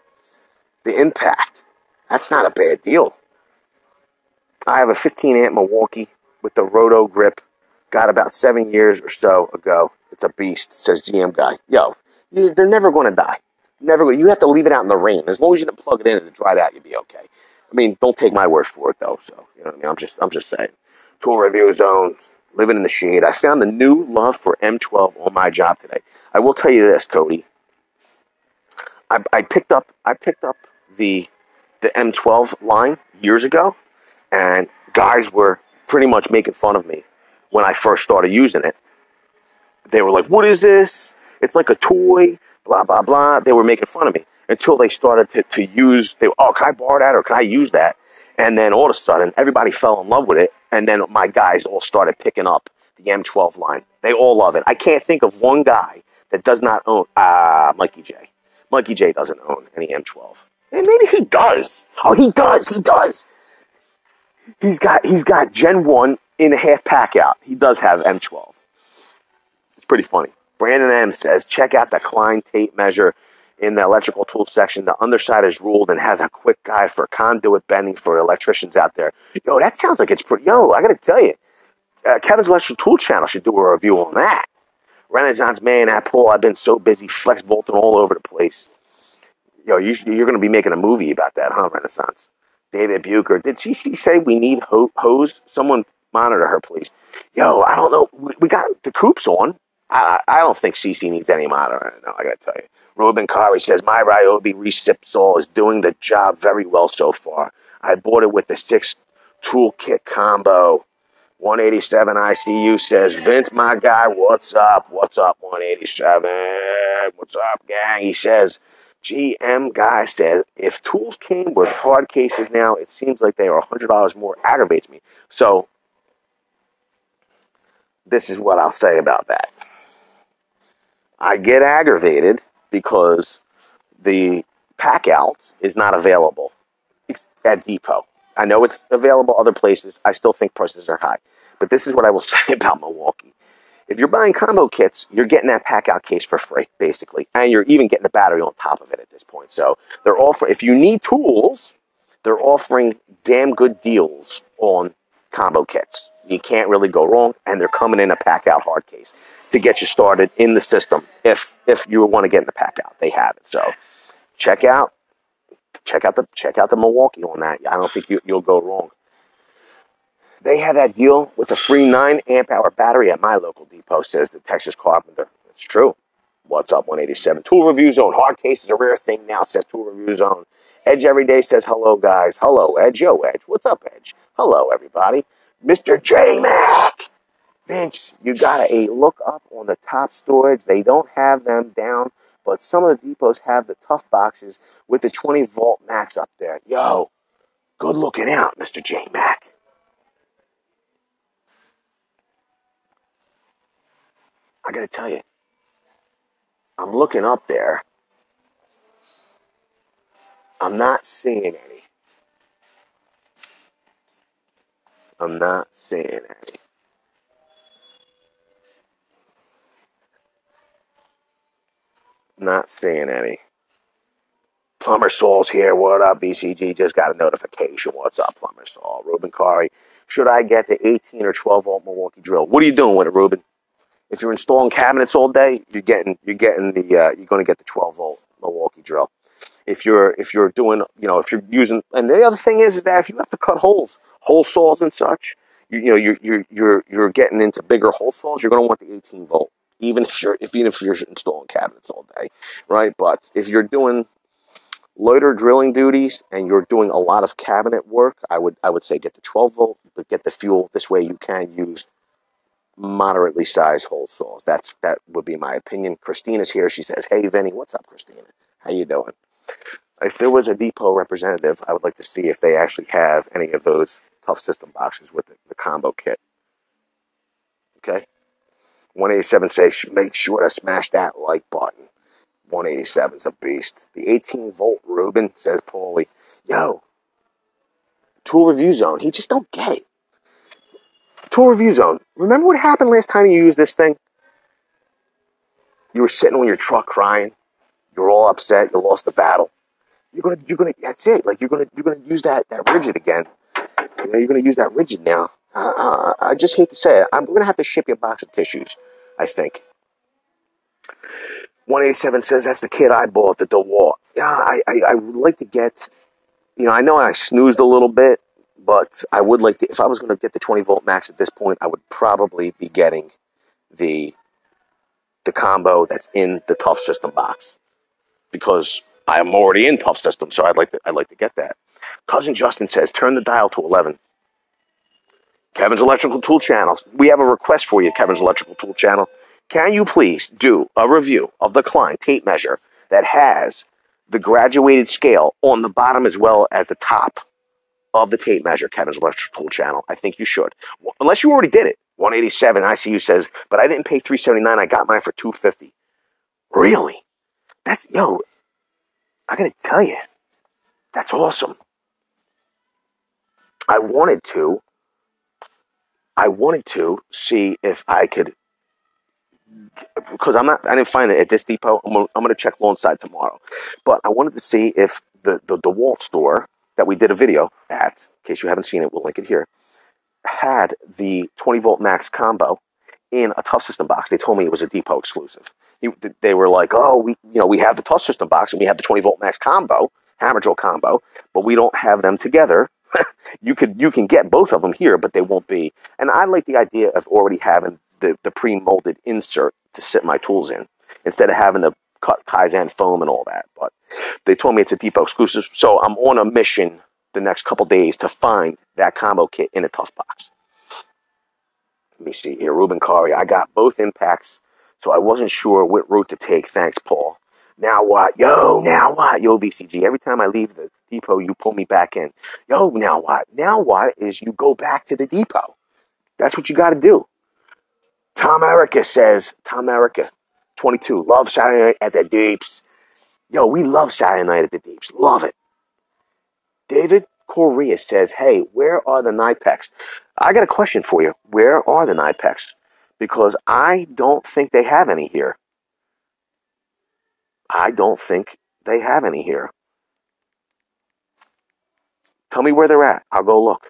The impact. That's not a bad deal. I have a 15 amp Milwaukee with the Roto grip. Got about 7 years or so ago. It's a beast, says GM guy. Yo, they're never going to die. Never. You have to leave it out in the rain. As long as you don't plug it in and it dried out, you'll be okay. I mean, don't take my word for it though. So you know what I mean. I'm just saying. Tool Review Zones. Living in the shade. I found the new love for M12 on my job today. I will tell you this, Cody. I picked up the M12 line years ago, and guys were pretty much making fun of me when I first started using it. They were like, "What is this? It's like a toy." Blah blah blah. They were making fun of me until they started to use. Oh, can I borrow that or can I use that? And then all of a sudden, everybody fell in love with it. And then my guys all started picking up the M12 line. They all love it. I can't think of one guy that does not own Mikey J. Mikey J doesn't own any M12. And maybe he does. Oh, he does. He does. He's got Gen 1 in a half pack out. He does have M12. It's pretty funny. Brandon M says, check out the Klein tape measure in the electrical tools section. The underside is ruled and has a quick guide for conduit bending for electricians out there. Yo, that sounds like it's pretty. Yo, I got to tell you, Kevin's Electrical Tool Channel should do a review on that. Renaissance Man at Paul, I've been so busy flex bolting all over the place. Yo, you're going to be making a movie about that, huh, Renaissance? David Bucher, did CC say we need hose? Someone monitor her, please. Yo, I don't know. We got the coops on. I don't think CC needs any monitoring. No, I got to tell you. Ruben Kari says, my Ryobi recip saw is doing the job very well so far. I bought it with the 6 toolkit combo. 187 ICU says, Vince, my guy, what's up? What's up, 187? What's up, gang? He says, GM guy said, if tools came with hard cases now, it seems like they are $100 more. Aggravates me. So, this is what I'll say about that. I get aggravated because the pack out is not available at Depot. I know it's available other places. I still think prices are high. But this is what I will say about Milwaukee. If you're buying combo kits, you're getting that pack out case for free, basically. And you're even getting a battery on top of it at this point. So they're offering, if you need tools, they're offering damn good deals on combo kits. You can't really go wrong, and they're coming in a pack out hard case to get you started in the system. If you want to get in the pack out, they have it. So check out the Milwaukee on that. I don't think you'll go wrong. They have that deal with a free 9 amp hour battery at my local depot, says the Texas Carpenter. It's true. What's up, 187? Tool Review Zone. Hard case is a rare thing now, says Tool Review Zone. Edge every day says, hello, guys. Hello, Edge. Yo, Edge. What's up, Edge? Hello, everybody. Mr. J Mac. Vince, you got to look up on the top storage. They don't have them down, but some of the depots have the tough boxes with the 20-volt max up there. Yo, good looking out, Mr. J Mac. I got to tell you, I'm looking up there. I'm not seeing any. I'm not seeing any. Not seeing any. Plumber Saul's here. What up, VCG? Just got a notification. What's up, Plumber Saul? Ruben Kari. Should I get the 18 or 12 volt Milwaukee drill? What are you doing with it, Ruben? If you're installing cabinets all day, you're going to get the 12 volt Milwaukee drill. If you're doing, if you're using, and the other thing is that if you have to cut holes, hole saws and such, you're getting into bigger hole saws, you're going to want the 18 volt, even if you're installing cabinets all day, right? But if you're doing loiter drilling duties and you're doing a lot of cabinet work, I would say get the 12 volt, but get the fuel. This way you can use moderately sized hole saws. That would be my opinion. Christina's here. She says, "Hey, Vinny, what's up, Christina? How you doing?" If there was a depot representative, I would like to see if they actually have any of those Tough System boxes with the combo kit. Okay? 187 says, make sure to smash that like button. 187's a beast. The 18-volt Ruben, says Paulie. Yo, Tool Review Zone. He just don't get it. Tool Review Zone. Remember what happened last time you used this thing? You were sitting on your truck crying. You were all upset. You lost the battle. You're gonna. That's it. Like you're gonna use that rigid again. You know, you're gonna use that rigid now. I just hate to say it. We're gonna have to ship you a box of tissues, I think. 187 says that's the kit I bought, the DeWalt. Yeah, I would like to get. You know, I know I snoozed a little bit, but I would like to. If I was gonna get the 20-volt max at this point, I would probably be getting the combo that's in the Tough System box, because I am already in Tough System, so I'd like to get that. Cousin Justin says, turn the dial to 11. Kevin's Electrical Tool Channel. We have a request for you, Kevin's Electrical Tool Channel. Can you please do a review of the Klein tape measure that has the graduated scale on the bottom as well as the top of the tape measure, Kevin's Electrical Tool Channel? I think you should. Unless you already did it. 187 ICU says, but I didn't pay $379. I got mine for $250. Really? That's, yo, I gotta tell you, that's awesome. I wanted to see if I could, because I didn't find it at this depot. I'm gonna check Loneside tomorrow, but I wanted to see if the DeWalt store that we did a video at, in case you haven't seen it, we'll link it here, had the 20-volt max combo in a Tough System box. They told me it was a depot exclusive. They were like, oh, we have the Tough System box and we have the 20-volt max combo, hammer drill combo, but we don't have them together. You can get both of them here, but they won't be. And I like the idea of already having the pre-molded insert to sit my tools in, instead of having to cut Kaizen foam and all that. But they told me it's a depot exclusive, so I'm on a mission the next couple days to find that combo kit in a Tough box. Let me see here. Ruben Kari, I got both impacts, so I wasn't sure what route to take. Thanks, Paul. Now what? Yo, now what? Yo, VCG, every time I leave the depot, you pull me back in. Yo, now what? Now what is you go back to the depot. That's what you got to do. Tom Erica says, Tom Erica, 22, love Saturday night at the Deeps. Yo, we love Saturday night at the Deeps. Love it. David Correa says, hey, where are the Nipex? I got a question for you. Where are the Nipex? Because I don't think they have any here. I don't think they have any here. Tell me where they're at. I'll go look.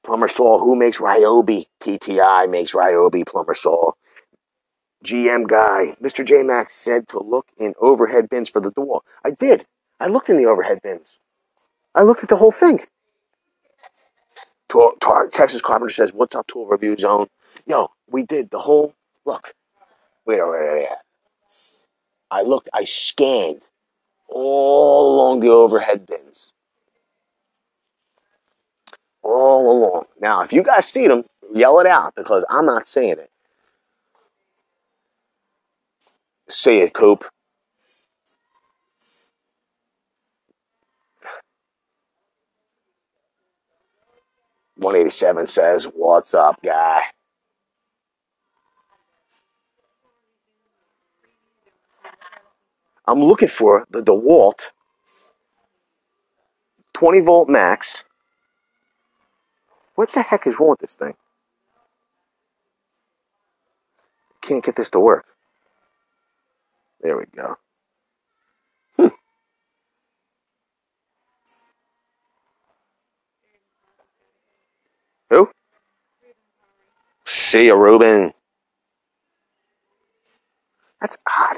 Plumber Saul, who makes Ryobi? PTI makes Ryobi, Plumber Saul. GM guy, Mr. J Max said to look in overhead bins for the DeWalt. I did. I looked in the overhead bins. I looked at the whole thing. Texas Carpenter says, what's up, Tool Review Zone? Yo, we did the whole, look. Wait. I scanned all along the overhead bins. All along. Now, if you guys see them, yell it out, because I'm not saying it. Say it, Coop. $187 says, what's up, guy? I'm looking for the DeWalt 20-volt max. What the heck is wrong with this thing? Can't get this to work. There we go. Who? See ya, Ruben. That's odd.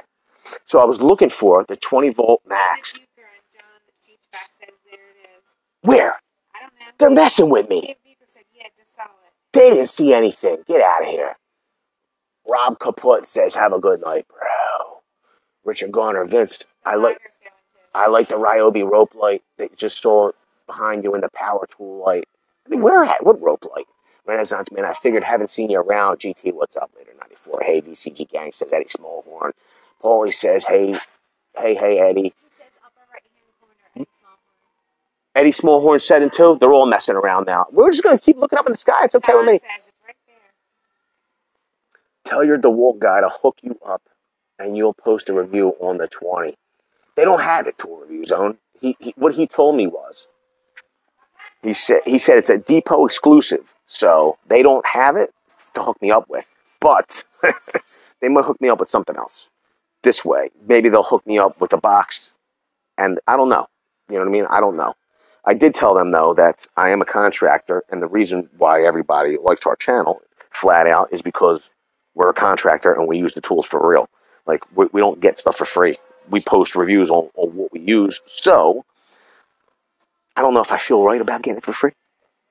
So I was looking for the 20-volt max. Where? I don't know. They're messing with me. Yeah, just saw it. They didn't see anything. Get out of here. Rob Kaput says, have a good night, bro. Richard Garner, Vince, I like Tiger's going too. I like the Ryobi rope light that you just saw behind you in the power tool light. I mean, where at? What rope light? Renaissance man, I figured haven't seen you around. GT, what's up? Later 94. Hey, VCG gang says Eddie Smallhorn. Paulie says, hey, Eddie. He says upper right-hand corner, Eddie Smallhorn. Eddie Smallhorn said it too. They're all messing around now. We're just going to keep looking up in the sky. It's okay with me. John says it's right there. Tell your DeWalt guy to hook you up and you'll post a review on the 20. They don't have it, Tool Review Zone. What he told me was, he said it's a depot exclusive, so they don't have it to hook me up with. But they might hook me up with something else. This way, maybe they'll hook me up with a box, and I don't know. You know what I mean? I don't know. I did tell them though that I am a contractor, and the reason why everybody likes our channel flat out is because we're a contractor and we use the tools for real. Like we don't get stuff for free. We post reviews on what we use. So I don't know if I feel right about getting it for free.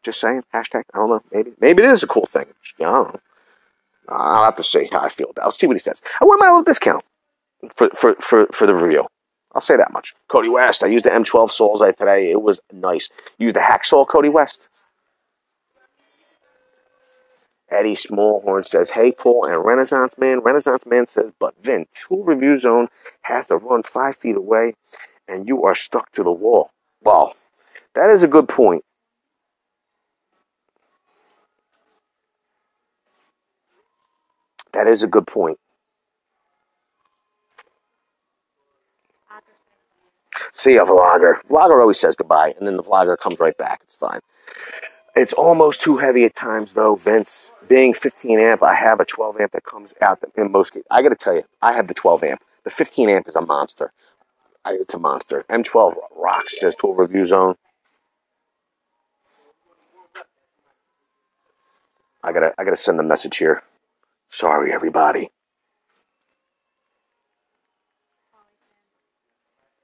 Just saying. Hashtag. I don't know. Maybe it is a cool thing. I don't know. I'll have to see how I feel about it. I'll see what he says. I wouldn't mind a little discount for the review. I'll say that much. Cody West. I used the M12 Sawzall today. It was nice. Used the hacksaw, Cody West. Eddie Smallhorn says, hey, Paul and Renaissance Man. Renaissance Man says, but Vin, Tool Review Zone has to run 5 feet away and you are stuck to the wall. Well, that is a good point. That is a good point. See ya, Vlogger. Vlogger always says goodbye, and then the Vlogger comes right back. It's fine. It's almost too heavy at times, though, Vince. Being 15 amp, I have a 12 amp that comes out in most cases. I got to tell you, I have the 12 amp. The 15 amp is a monster. It's a monster. M12 rocks, says Tool Review Zone. I gotta send the message here. Sorry, everybody.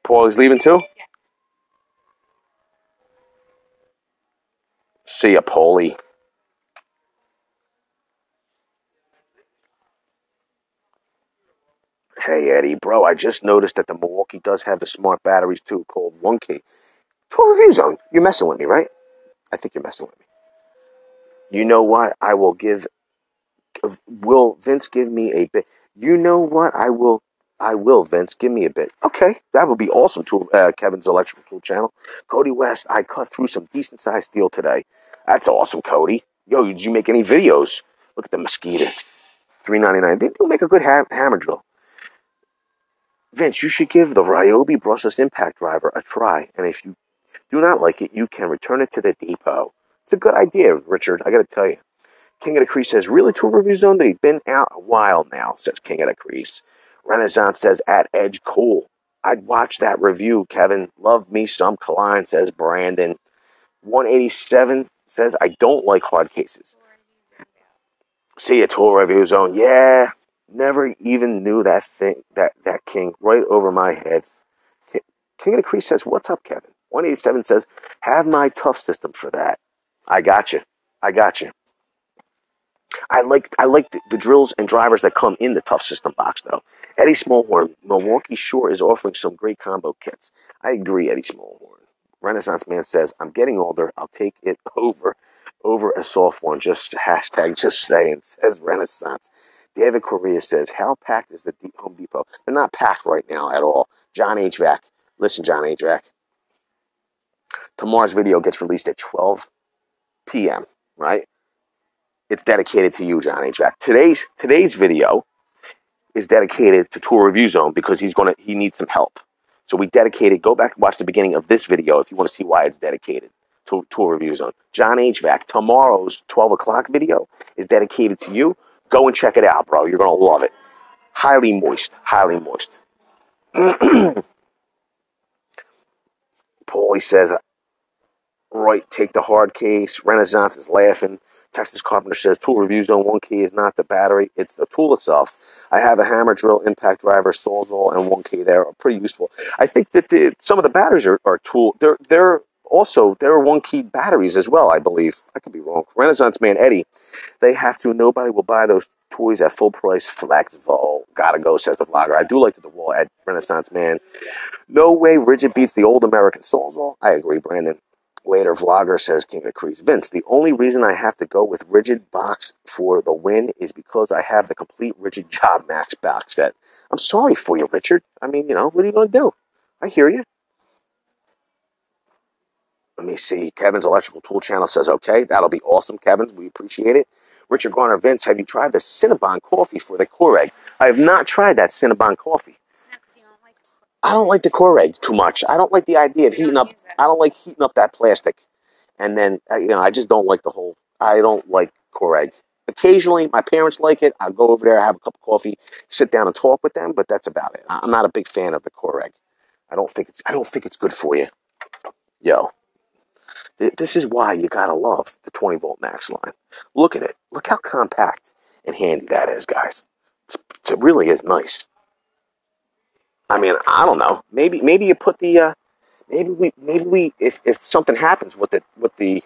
Paulie's leaving too? Yeah. See ya, Paulie. Hey, Eddie. Bro, I just noticed that the Milwaukee does have the smart batteries too, called 1K. Tool Review Zone. You're messing with me, right? I think you're messing with me. You know what? I will give... Will Vince give me a bit? You know what? I will, Vince. Give me a bit. Okay, that would be awesome, Kevin's Electrical Tool Channel. Cody West, I cut through some decent-sized steel today. That's awesome, Cody. Yo, did you make any videos? Look at the Mosquito. $3.99. They do make a good hammer drill. Vince, you should give the Ryobi brushless impact driver a try, and if you do not like it, you can return it to the depot. It's a good idea, Richard. I got to tell you. King of the Crease says, really, Tool Review Zone? They've been out a while now, says King of the Crease. Renaissance says, at Edge, cool. I'd watch that review, Kevin. Love me some Kaline, says Brandon. 187 says, I don't like hard cases. See ya, Tool Review Zone. Yeah, never even knew that thing, that King, right over my head. King of the Crease says, what's up, Kevin? 187 says, have my tough system for that. I got you. I like the drills and drivers that come in the Tough System box, though. Eddie Smallhorn, Milwaukee Shore is offering some great combo kits. I agree, Eddie Smallhorn. Renaissance Man says, I'm getting older. I'll take it over a soft one. Just hashtag just saying, says Renaissance. David Correa says, how packed is the Home Depot? They're not packed right now at all. John HVAC. Listen, John HVAC. Tomorrow's video gets released at 12 p.m., right? It's dedicated to you, John HVAC. Today's video is dedicated to Tool Review Zone because he needs some help. So we dedicated, go back and watch the beginning of this video if you want to see why it's dedicated to Tool Review Zone. John HVAC, tomorrow's 12 o'clock video is dedicated to you. Go and check it out, bro. You're going to love it. Highly moist. Paulie says, right, take the hard case. Renaissance is laughing. Texas Carpenter says, Tool Review Zone 1 key is not the battery, it's the tool itself. I have a hammer drill, impact driver, Sawzall, and 1 key there are pretty useful. I think that some of the batteries are tool. They're Also, there are 1-key batteries as well, I believe. I could be wrong. Renaissance Man Eddie, they have to. Nobody will buy those toys at full price. Flexible. Gotta go, says the vlogger. I do like the DeWalt at Renaissance Man. No way Rigid beats the old American Sawzall. I agree, Brandon. Later, vlogger says King of Crease. Vince, the only reason I have to go with Rigid box for the win is because I have the complete Rigid Job Max box set. I'm sorry for you, Richard. I mean, what are you going to do? I hear you. Let me see. Kevin's Electrical Tool Channel says, okay, that'll be awesome, Kevin. We appreciate it. Richard Garner, Vince, have you tried the Cinnabon coffee for the Keurig? I have not tried that Cinnabon coffee. I don't like the Keurig too much. I don't like the idea of heating up. I don't like heating up that plastic. And then, I just don't like I don't like Keurig. Occasionally, my parents like it. I'll go over there, have a cup of coffee, sit down and talk with them, but that's about it. I'm not a big fan of the Keurig. I don't think it's good for you. Yo. This is why you gotta love the 20-volt Max line. Look at it. Look how compact and handy that is, guys. It really is nice. I mean, I don't know. Maybe you put the maybe we if something happens with the the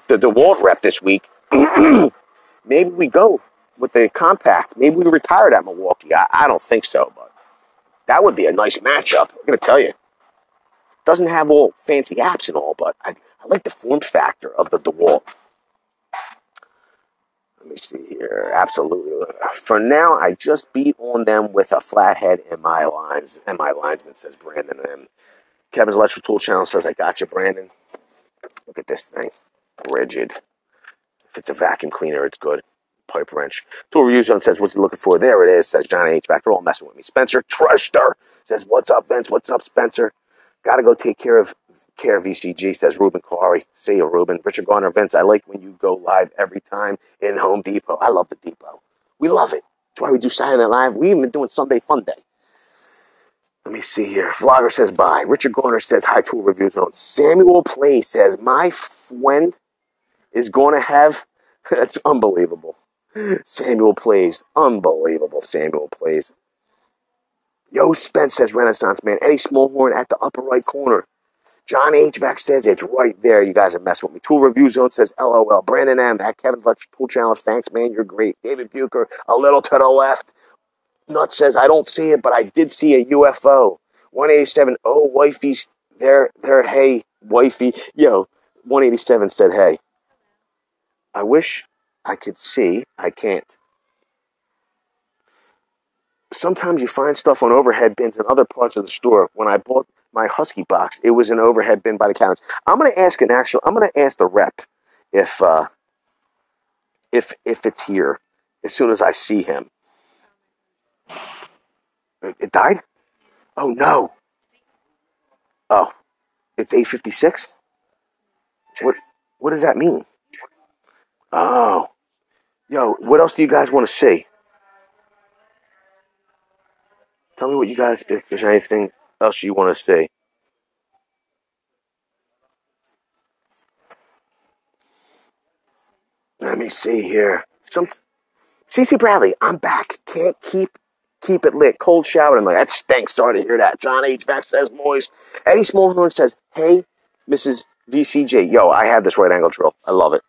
DeWalt rep this week, maybe we go with the compact. Maybe we retire that Milwaukee. I don't think so, but that would be a nice matchup. I'm gonna tell you. Doesn't have all fancy apps and all, but I like the form factor of the DeWalt. Let me see here. Absolutely. For now, I just beat on them with a flathead in my lines. And my linesman says Brandon. And Kevin's Electrical Tool Channel says, I got you, Brandon. Look at this thing. Rigid. If it's a vacuum cleaner, it's good. Pipe wrench. Tool Review Zone says, what's he looking for? There it is, says Johnny HVAC. They're all messing with me. Spencer Truster says, what's up, Vince? What's up, Spencer? Gotta go take care of VCG, says Ruben Kari. See you, Ruben. Richard Garner, Vince, I like when you go live every time in Home Depot. I love the Depot. We love it. That's why we do Saturday Night Live. We even been doing Sunday Fun Day. Let me see here. Vlogger says bye. Richard Garner says hi, Tool Review Zone. Samuel Play says, my friend is going to have... That's unbelievable. Samuel Plays. Unbelievable, Samuel Plays. Yo, Spence says Renaissance Man. Eddie Smallhorn at the upper right corner. John HVAC says it's right there. You guys are messing with me. Tool Review Zone says LOL. Brandon M. at Kevin's Electrical Tool Channel. Thanks, man. You're great. David Bucher, a little to the left. Nut says, I don't see it, but I did see a UFO. 187. Oh, wifey's there. Hey, wifey. Yo, 187 said, hey. I wish I could see. I can't. Sometimes you find stuff on overhead bins in other parts of the store. When I bought my Husky box, it was an overhead bin by the counters. I'm gonna ask the rep if it's here as soon as I see him. It died? Oh no. Oh, it's 8:56? What does that mean? Oh. Yo, what else do you guys want to see? Tell me what you guys, if there's anything else you want to see. Let me see here. CC Bradley, I'm back. Can't keep it lit. Cold shower and like that stinks. Sorry to hear that. John HVAC says moist. Eddie Smallhorn says, hey, Mrs. VCJ. Yo, I have this right angle drill. I love it.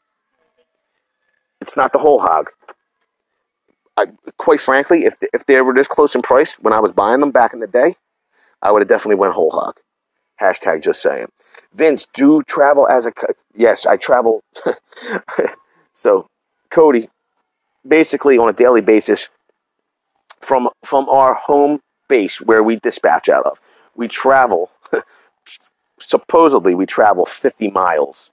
It's not the whole hog. Quite frankly, if they were this close in price when I was buying them back in the day, I would have definitely went whole hog. Hashtag just saying. Vince, do travel as a... Yes, I travel. So, Cody, basically on a daily basis, from our home base where we dispatch out of, we travel, supposedly we travel 50 miles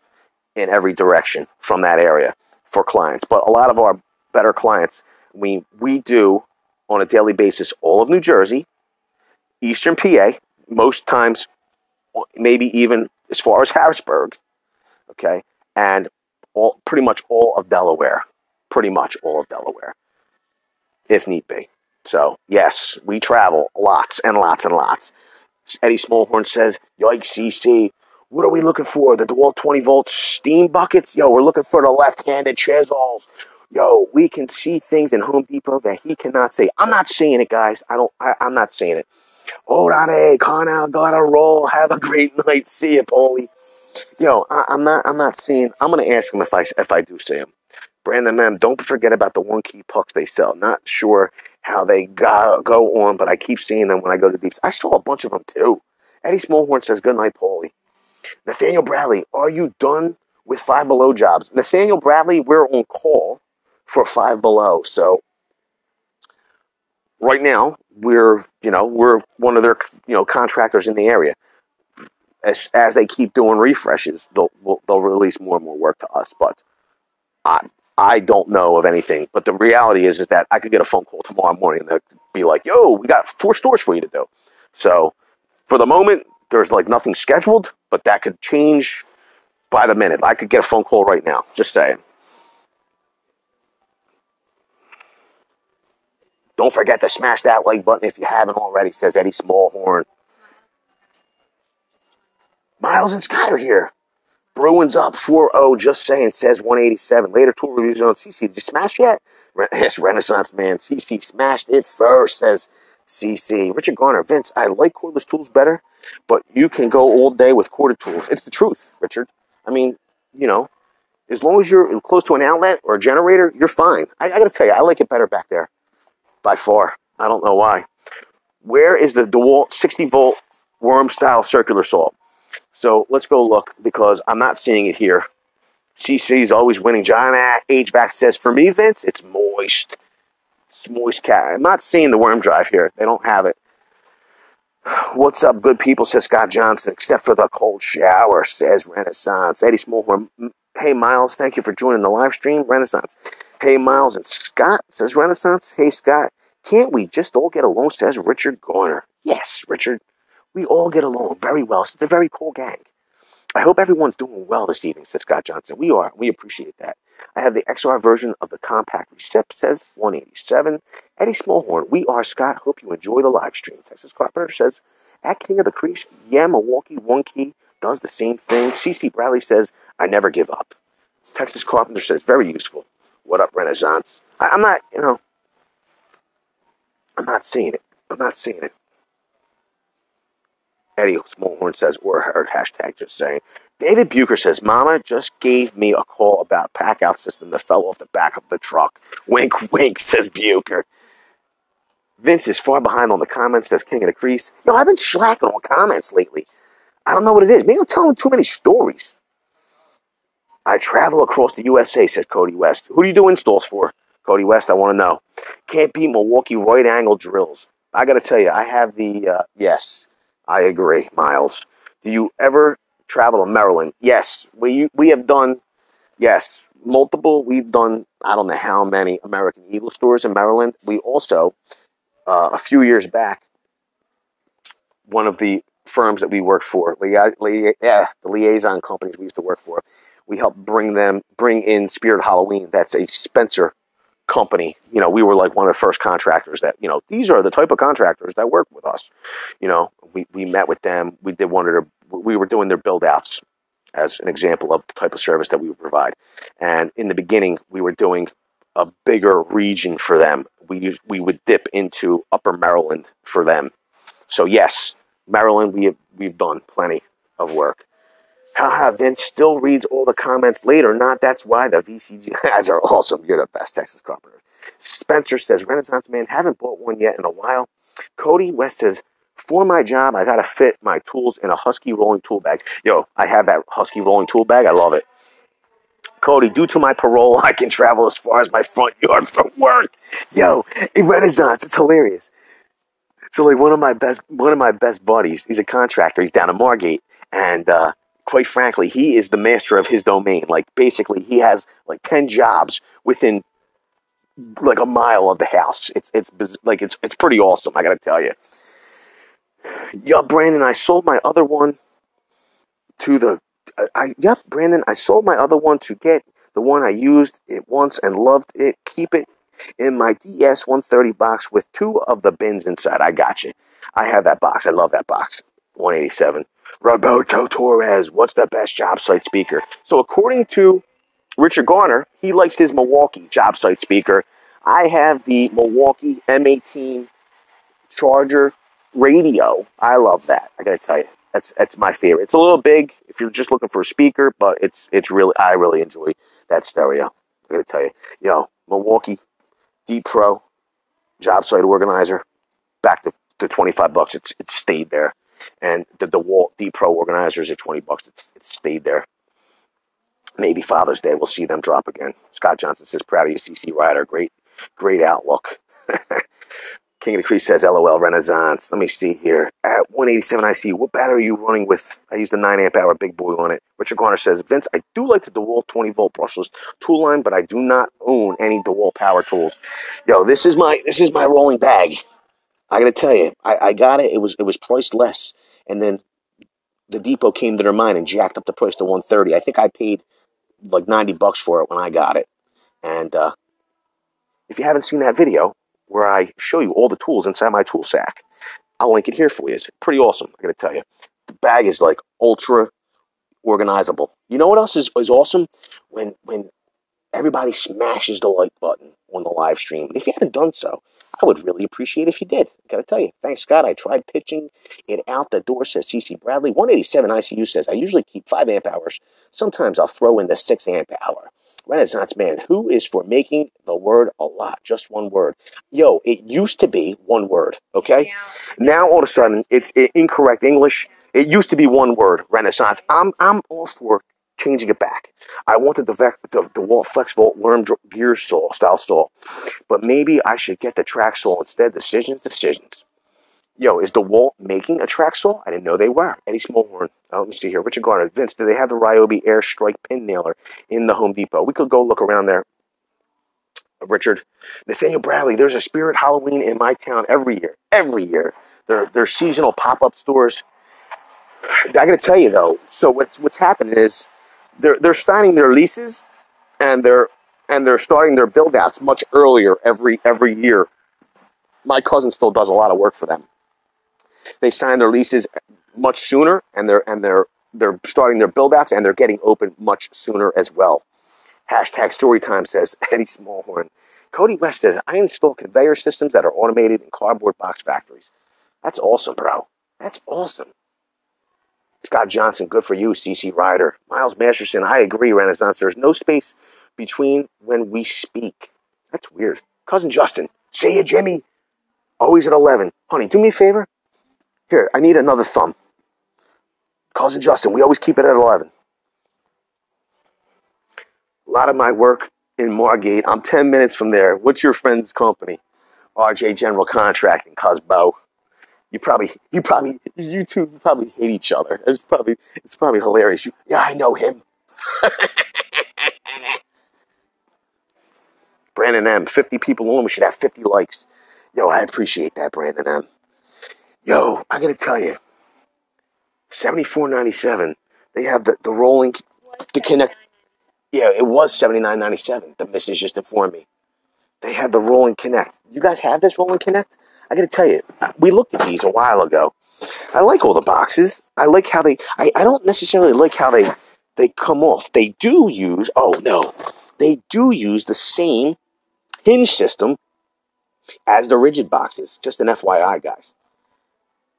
in every direction from that area for clients. But a lot of our better clients, we do on a daily basis all of New Jersey, Eastern PA, most times maybe even as far as Harrisburg, okay, and pretty much all of Delaware, if need be. So, yes, we travel lots and lots and lots. Eddie Smallhorn says, yikes, CC, what are we looking for? The DeWalt 20-volt steam buckets? Yo, we're looking for the left-handed chisels. Yo, we can see things in Home Depot that he cannot say. I'm not saying it, guys. I'm not saying it. Hold on, hey, Connell, gotta roll. Have a great night. See you, Paulie. Yo, I'm not seeing. I'm gonna ask him if I do see him. Brandon, man, don't forget about the one key pucks they sell. Not sure how they go on, but I keep seeing them when I go to Deeps. I saw a bunch of them too. Eddie Smallhorn says, good night, Paulie. Nathaniel Bradley, are you done with Five Below jobs? Nathaniel Bradley, we're on call for Five Below. So right now, we're one of their, contractors in the area. As they keep doing refreshes, they'll release more and more work to us. But I don't know of anything. But the reality is that I could get a phone call tomorrow morning and they'd be like, yo, we got 4 stores for you to do. So for the moment, there's like nothing scheduled, but that could change by the minute. I could get a phone call right now. Just saying. Don't forget to smash that like button if you haven't already, says Eddie Smallhorn. Miles and Scott are here. Bruins up 4-0, just saying, says 187. Later tool reviews on CC. Did you smash yet? Yes, Renaissance man. CC smashed it first, says CC. Richard Garner, Vince, I like cordless tools better, but you can go all day with corded tools. It's the truth, Richard. I mean, as long as you're close to an outlet or a generator, you're fine. I got to tell you, I like it better back there. By far. I don't know why. Where is the DeWalt 60-volt worm-style circular saw? So let's go look because I'm not seeing it here. CC is always winning. John HVAC says, for me, Vince, it's moist. It's moist cat. I'm not seeing the worm drive here. They don't have it. What's up, good people, says Scott Johnson, except for the cold shower, says Renaissance. Eddie Smallhorn, hey, Miles, thank you for joining the live stream, Renaissance. Hey, Miles and Scott, says Renaissance. Hey, Scott, can't we just all get along, says Richard Garner. Yes, Richard, we all get along very well. It's a very cool gang. I hope everyone's doing well this evening, says Scott Johnson. We are. We appreciate that. I have the XR version of the compact recip, says 187. Eddie Smallhorn, we are, Scott. Hope you enjoy the live stream. Texas Carpenter says, at King of the Crease, yeah, Milwaukee, one key, does the same thing. CC Bradley says, I never give up. Texas Carpenter says, very useful. What up, Renaissance? I'm not, I'm not seeing it. I'm not seeing it. Eddie Smallhorn says, or heard, hashtag just saying. David Bucher says, Mama just gave me a call about pack-out system that fell off the back of the truck. Wink, wink, says Bucher. Vince is far behind on the comments, says King of the Crease. I've been slacking on comments lately. I don't know what it is. Maybe I'm telling too many stories. I travel across the USA, says Cody West. Who do you do installs for? Cody West, I want to know. Can't beat Milwaukee right angle drills. I got to tell you, I have the, yes, I agree, Miles. Do you ever travel to Maryland? Yes, we have done, yes, multiple. We've done, I don't know how many American Eagle stores in Maryland. We also, a few years back, one of the firms that we worked for, the liaison companies we used to work for, we helped bring in Spirit Halloween. That's a Spencer company. We were like one of the first contractors that, these are the type of contractors that work with us. We met with them. We were doing their build outs as an example of the type of service that we would provide. And in the beginning, we were doing a bigger region for them. We would dip into Upper Maryland for them. So yes, Maryland, we've done plenty of work. Haha, Vince still reads all the comments later. That's why the VCG guys are awesome. You're the best, Texas Carpenter. Spencer says, Renaissance man, haven't bought one yet in a while. Cody West says, for my job, I got to fit my tools in a Husky rolling tool bag. I have that Husky rolling tool bag. I love it. Cody, due to my parole, I can travel as far as my front yard for work. Renaissance, it's hilarious. So like one of my best buddies, he's a contractor. He's down in Margate, and quite frankly, he is the master of his domain. Like basically, he has like 10 jobs within like a mile of the house. It's pretty awesome. I got to tell you. Brandon, I sold my other one to the. Brandon, I sold my other one to get the one I used it once and loved it. Keep it in my DS-130 box with 2 of the bins inside. I got you. I have that box. I love that box. 187. Roberto Torres, what's the best job site speaker? So according to Richard Garner, he likes his Milwaukee job site speaker. I have the Milwaukee M18 Charger radio. I love that. I gotta tell you, that's my favorite. It's a little big if you're just looking for a speaker, but it's really, I really enjoy that stereo. I gotta tell you, Milwaukee D Pro job site organizer, back to $25. It's stayed there, and the DeWalt D Pro organizers at $20. It's stayed there. Maybe Father's Day we'll see them drop again. Scott Johnson says, proud of you, CC Rider. Great outlook. King of the Crease says, LOL Renaissance. Let me see here. At 187 IC, what battery are you running with? I used a 9 amp hour big boy on it. Richard Garner says, Vince, I do like the DeWalt 20 volt brushless tool line, but I do not own any DeWalt power tools. Yo, this is my rolling bag. I gotta tell you, I got it. It was priced less, and then the depot came to their mind and jacked up the price to $130. I think I paid like $90 for it when I got it. And if you haven't seen that video where I show you all the tools inside my tool sack, I'll link it here for you. It's pretty awesome, I gotta tell you. The bag is like ultra organizable. You know what else is awesome? When everybody smashes the like button on the live stream. If you haven't done so, I would really appreciate if you did. I gotta tell you. Thanks, Scott. I tried pitching it out the door, says CC Bradley. 187 ICU says, I usually keep 5 amp hours. Sometimes I'll throw in the 6 amp hour. Renaissance man, who is for making the word a lot? Just one word. Yo, it used to be one word, okay? Now all of a sudden, it's incorrect English. It used to be one word, Renaissance. I'm all for changing it back. I wanted the DeWalt FlexVolt worm gear saw, style saw, but maybe I should get the track saw instead. Decisions. Yo, is DeWalt making a track saw? I didn't know they were. Eddie Smallhorn. Let me see here. Richard Garner. Vince, do they have the Ryobi Air Strike pin nailer in the Home Depot? We could go look around there. Richard. Nathaniel Bradley. There's a Spirit Halloween in my town every year. Every year. They're seasonal pop-up stores. I got to tell you though. So what's happening is they're signing their leases and they're starting their build outs much earlier every year. My cousin still does a lot of work for them. They sign their leases much sooner, and they're starting their build outs, and they're getting open much sooner as well. Hashtag Storytime says Eddie Smallhorn. Cody West says, I install conveyor systems that are automated in cardboard box factories. That's awesome, bro. That's awesome. Scott Johnson, good for you, CC Ryder. Miles Masterson, I agree, Renaissance. There's no space between when we speak. That's weird. Cousin Justin, say ya, Jimmy. Always at 11. Honey, do me a favor. Here, I need another thumb. Cousin Justin, we always keep it at 11. A lot of my work in Margate. I'm 10 minutes from there. What's your friend's company? RJ General Contracting, Cosbo. You two probably hate each other. It's probably hilarious. Yeah, I know him. Brandon M, 50 people on. We should have 50 likes. Yo, I appreciate that, Brandon M. Yo, I gotta tell you, $74.97. They have the rolling, the connect. Yeah, it was $79.97. The missus just informed me. They have the rolling connect. You guys have this rolling connect? I gotta tell you, we looked at these a while ago. I like all the boxes. I like how they, I don't necessarily like how they come off. They do use the same hinge system as the rigid boxes. Just an FYI, guys.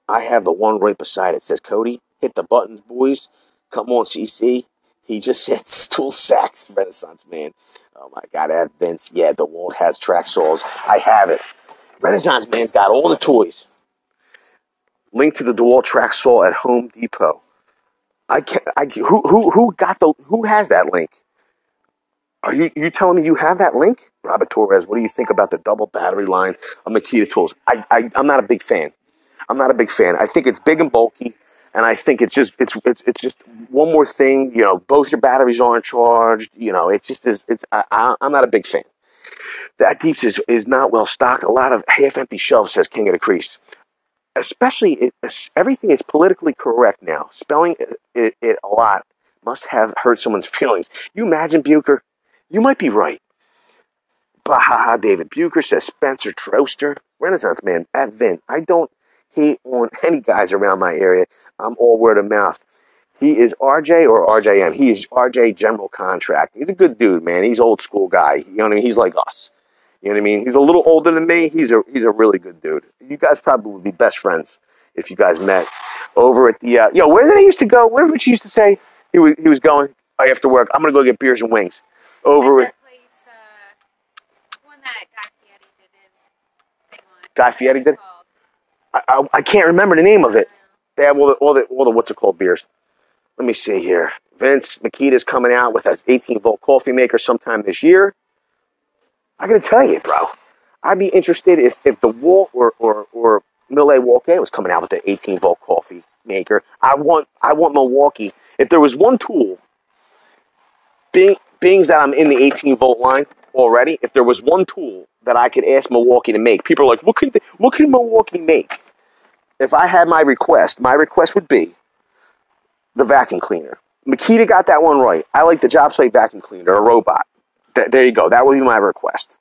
I have the one right beside it. Says, Cody, hit the buttons, boys. Come on, CC. He just said stool sacks, Renaissance man. Oh my God, that Vince. Yeah, DeWalt has track saws. I have it. Renaissance man's got all the toys. Link to the DeWalt track saw at Home Depot. Who has that link? Are you telling me you have that link? Robert Torres, what do you think about the double battery line of Makita tools? I'm not a big fan. I think it's big and bulky, and I think it's just one more thing. You know, both your batteries aren't charged. You know, I'm not a big fan. That Deeps is not well stocked. A lot of half-empty shelves, says King of the Crease. Especially, everything is politically correct now. Spelling it a lot must have hurt someone's feelings. You imagine, Bucher? You might be right. Bahaha, David Bucher says Spencer Troster. Renaissance man, at Vin. I don't hate on any guys around my area. I'm all word of mouth. He is RJ or RJM. He is RJ General Contract. He's a good dude, man. He's old school guy. You know what I mean? He's like us. You know what I mean? He's a little older than me. He's a really good dude. You guys probably would be best friends if you guys met over at the where did he used to go? Where did he used to say he was going after work? I'm gonna go get beers and wings over at That place, one that Guy Fieri did his thing on. Guy Fieri did. Called. I can't remember the name of it. They have all the what's it called beers. Let me see here. Vince Makita's coming out with an 18-volt coffee maker sometime this year. I gotta tell you, bro. I'd be interested if the Walt or Millet Walker was coming out with the 18-volt coffee maker. I want Milwaukee. If there was one tool, being that I'm in the 18-volt line already, if there was one tool that I could ask Milwaukee to make, people are like, what can Milwaukee make? If I had my request would be the vacuum cleaner. Makita got that one right. I like the job site vacuum cleaner, a robot. There you go. That will be my request.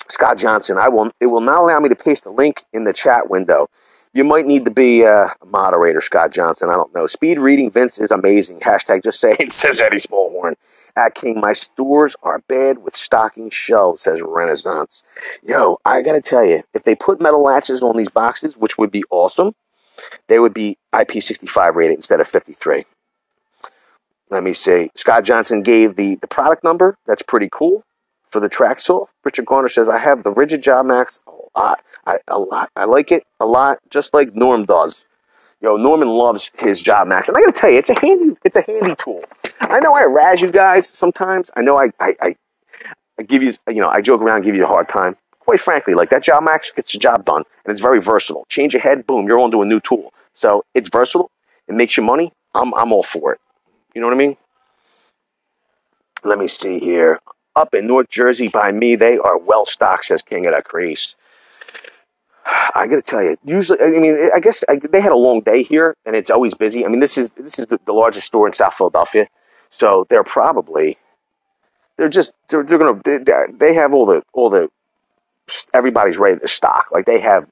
Scott Johnson, it will not allow me to paste a link in the chat window. You might need to be a moderator, Scott Johnson. I don't know. Speed reading Vince is amazing. Hashtag just saying, says Eddie Smallhorn. At King, my stores are bad with stocking shelves, says Renaissance. Yo, I got to tell you, if they put metal latches on these boxes, which would be awesome, they would be IP65 rated instead of 53. Let me see. Scott Johnson gave the product number. That's pretty cool for the Traxel. Richard Garner says, I have the Rigid Job Max a lot. I like it a lot, just like Norm does. Yo, Norman loves his Job Max. And I got to tell you, it's a handy tool. I know I razz you guys sometimes. I know I give you, I joke around, give you a hard time. Quite frankly, like that Job Max gets the job done, and it's very versatile. Change your head, boom, you're on to a new tool. So it's versatile. It makes you money. I'm all for it. You know what I mean? Let me see here. Up in North Jersey by me, they are well stocked, says King of the Crease. I got to tell you, usually, I mean, I guess they had a long day here, and it's always busy. I mean, this is the largest store in South Philadelphia, so they have all the everybody's ready to stock. Like they have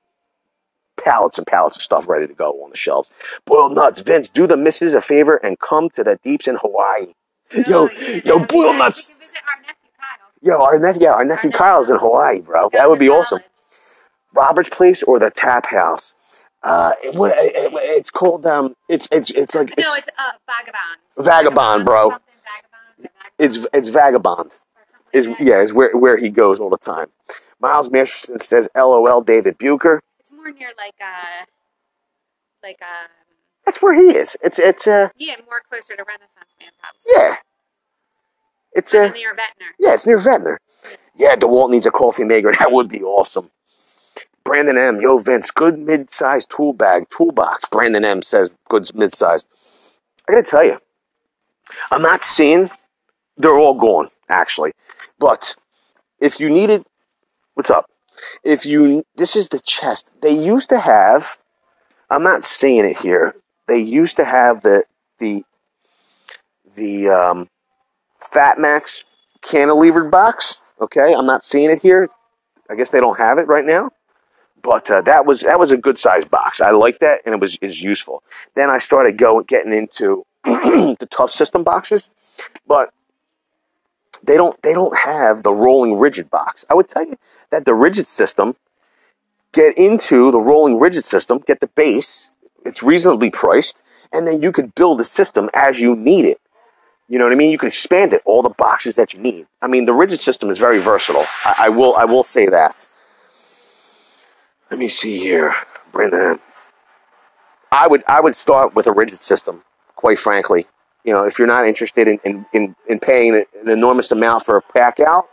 pallets and pallets of stuff ready to go on the shelves. Boiled nuts, Vince, do the missus a favor and come to the deeps in Hawaii. Yo, boiled nuts. You can visit our nephew Kyle. Yo, our nephew Kyle's in Hawaii, bro. That would be awesome. Robert's Place or the Tap House. It's called it's like it's Vagabond. Vagabond, bro. Vagabond. It's Vagabond. Is where he goes all the time. Miles Masterson says, LOL, David Bucher. It's more near like that's where he is. It's more closer to Renaissance Man, probably. Yeah. It's near Ventnor. Yeah, it's near Ventnor. Yeah, DeWalt needs a coffee maker. That would be awesome. Brandon M. Yo, Vince, good mid-sized toolbox. Brandon M. says good mid-sized. I gotta tell you, I'm not seeing, they're all gone, actually. But if you needed, what's up? This is the chest. They used to have, I'm not seeing it here. They used to have the Fat Max cantilevered box. Okay, I'm not seeing it here. I guess they don't have it right now. But that was a good sized box. I liked that, and it is useful. Then I started getting into the Tough System boxes, but they don't have the rolling rigid box. I would tell you that the rigid system, get into the rolling rigid system, get the base. It's reasonably priced, and then you could build a system as you need it. You know what I mean? You can expand it, all the boxes that you need. I mean, the rigid system is very versatile. I will say that. Let me see here. Brandon. I would start with a rigid system, quite frankly. You know, if you're not interested in paying an enormous amount for a pack out,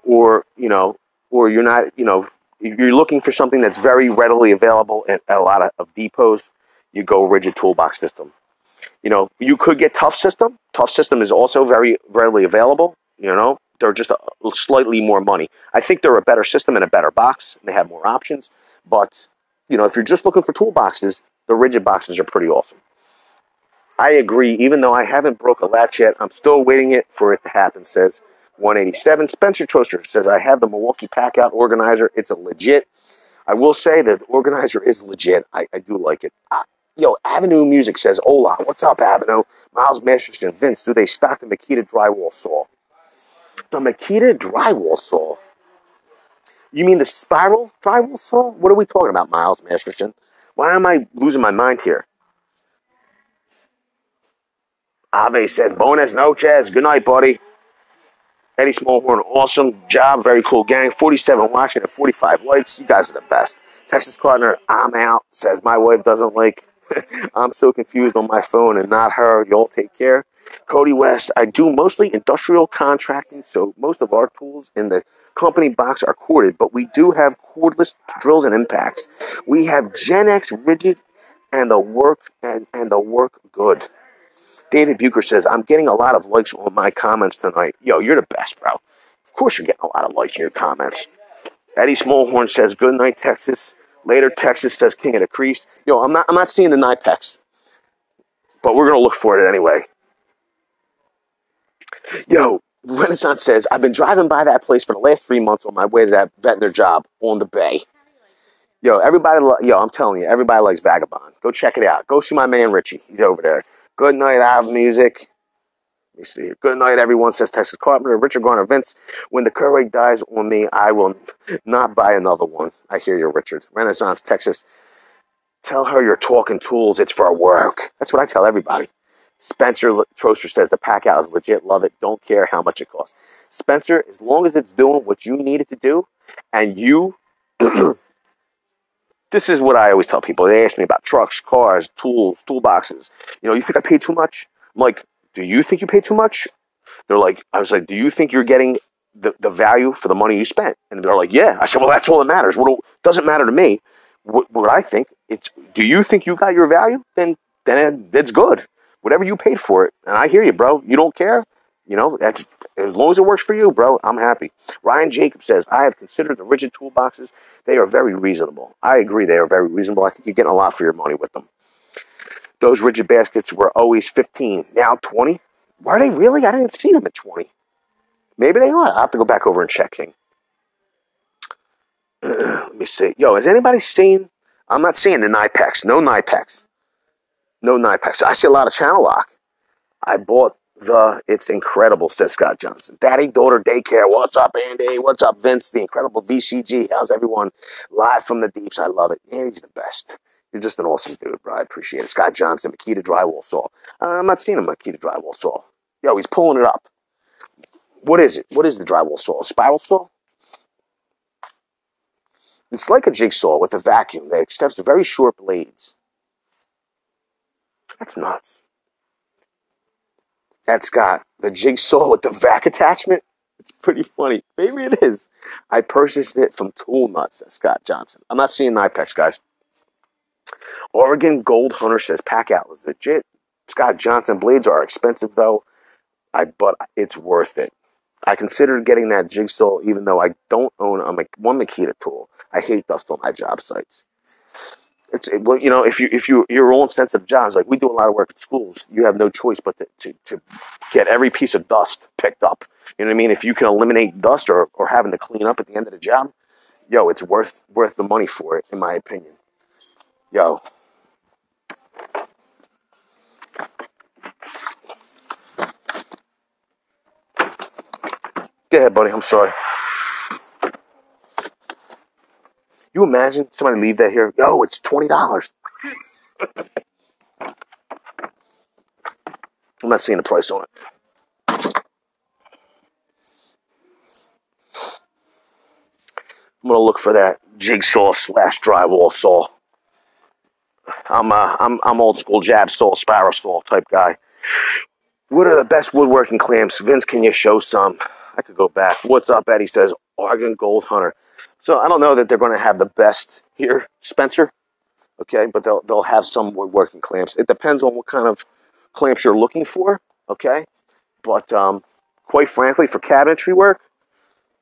or you're not, you're looking for something that's very readily available at a lot of depots, you go rigid toolbox system. You know, you could get Tough System. Tough System is also very readily available. You know, they're just slightly more money. I think they're a better system and a better box, and they have more options. But, if you're just looking for toolboxes, the rigid boxes are pretty awesome. I agree. Even though I haven't broke a latch yet, I'm still waiting for it to happen, says 187. Spencer Troster says, I have the Milwaukee Pack-Out Organizer. It's a legit. I will say that the organizer is legit. I do like it. Yo, Avenue Music says, hola, what's up, Avenue? Miles Masterson, Vince, do they stock the Makita drywall saw? The Makita drywall saw? You mean the spiral drywall saw? What are we talking about, Miles Masterson? Why am I losing my mind here? Ave says, Buenas noches. Good night, buddy. Eddie Smallhorn, awesome job. Very cool gang. 47 watching and 45 likes. You guys are the best. Texas Partner, I'm out. Says, my wife doesn't like. I'm so confused on my phone and not her. Y'all take care. Cody West, I do mostly industrial contracting, so most of our tools in the company box are corded, but we do have cordless drills and impacts. We have Gen X rigid and the work good. David Bucher says, I'm getting a lot of likes on my comments tonight. Yo, you're the best, bro. Of course you're getting a lot of likes in your comments. Eddie Smallhorn says, good night, Texas. Later, Texas says, King of the Crease. Yo, I'm not seeing the Nipex, but we're going to look for it anyway. Yo, Renaissance says, I've been driving by that place for the last 3 months on my way to that veterinary job on the bay. Yo, I'm telling you, everybody likes Vagabond. Go check it out. Go see my man Richie. He's over there. Good night, I have music. Let me see here. Good night, everyone, says Texas Carpenter. Richard Garner, Vince, when the Keurig dies on me, I will not buy another one. I hear you, Richard. Renaissance, Texas. Tell her you're talking tools. It's for work. That's what I tell everybody. Spencer Troster says, the pack out is legit. Love it. Don't care how much it costs. Spencer, as long as it's doing what you need it to do, and you... This is what I always tell people. They ask me about trucks, cars, tools, toolboxes. You know, you think I pay too much? I'm like, do you think you pay too much? I was like, do you think you're getting the value for the money you spent? And they're like, yeah. I said, well, that's all that matters. Doesn't matter to me. What I think, do you think you got your value? Then it's good. Whatever you paid for it. And I hear you, bro. You don't care? You know, that's as long as it works for you, bro, I'm happy. Ryan Jacob says, I have considered the rigid toolboxes. They are very reasonable. I agree, they are very reasonable. I think you're getting a lot for your money with them. Those rigid baskets were always 15, now 20. Were they really? I didn't see them at 20. Maybe they are. I'll have to go back over and check, King. Let me see. Yo, has anybody seen? I'm not seeing the Nipex. No Nipex. No Nipex. I see a lot of Channel Lock. I bought it's incredible, says Scott Johnson. Daddy, daughter, daycare. What's up, Andy? What's up, Vince? The incredible VCG. How's everyone? Live from the deeps. I love it. Andy's the best. You're just an awesome dude, bro. I appreciate it. Scott Johnson, Makita drywall saw. I'm not seeing a Makita drywall saw. Yo, he's pulling it up. What is it? What is the drywall saw? A spiral saw? It's like a jigsaw with a vacuum that accepts very short blades. That's nuts. That's got the jigsaw with the vac attachment. It's pretty funny. Maybe it is. I purchased it from Tool Nuts at Scott Johnson. I'm not seeing Nipex, guys. Oregon Gold Hunter says pack out is legit. Scott Johnson blades are expensive though. But it's worth it. I considered getting that jigsaw even though I don't own one Makita tool. I hate dust on my job sites. Well, you know, if your own sensitive jobs, like we do a lot of work at schools, you have no choice but to get every piece of dust picked up. You know what I mean? If you can eliminate dust or having to clean up at the end of the job, yo, it's worth the money for it, in my opinion. Yo. Go ahead, buddy. I'm sorry. You imagine somebody leave that here? Yo, it's $20. I'm not seeing the price on it. I'm gonna look for that jigsaw / drywall saw. I'm old school jab saw, spiral saw type guy. What are the best woodworking clamps? Vince, can you show some? I could go back. What's up, Eddie says, Oregon Gold Hunter. So I don't know that they're going to have the best here, Spencer. Okay, but they'll have some woodworking clamps. It depends on what kind of clamps you're looking for. Okay, but quite frankly, for cabinetry work,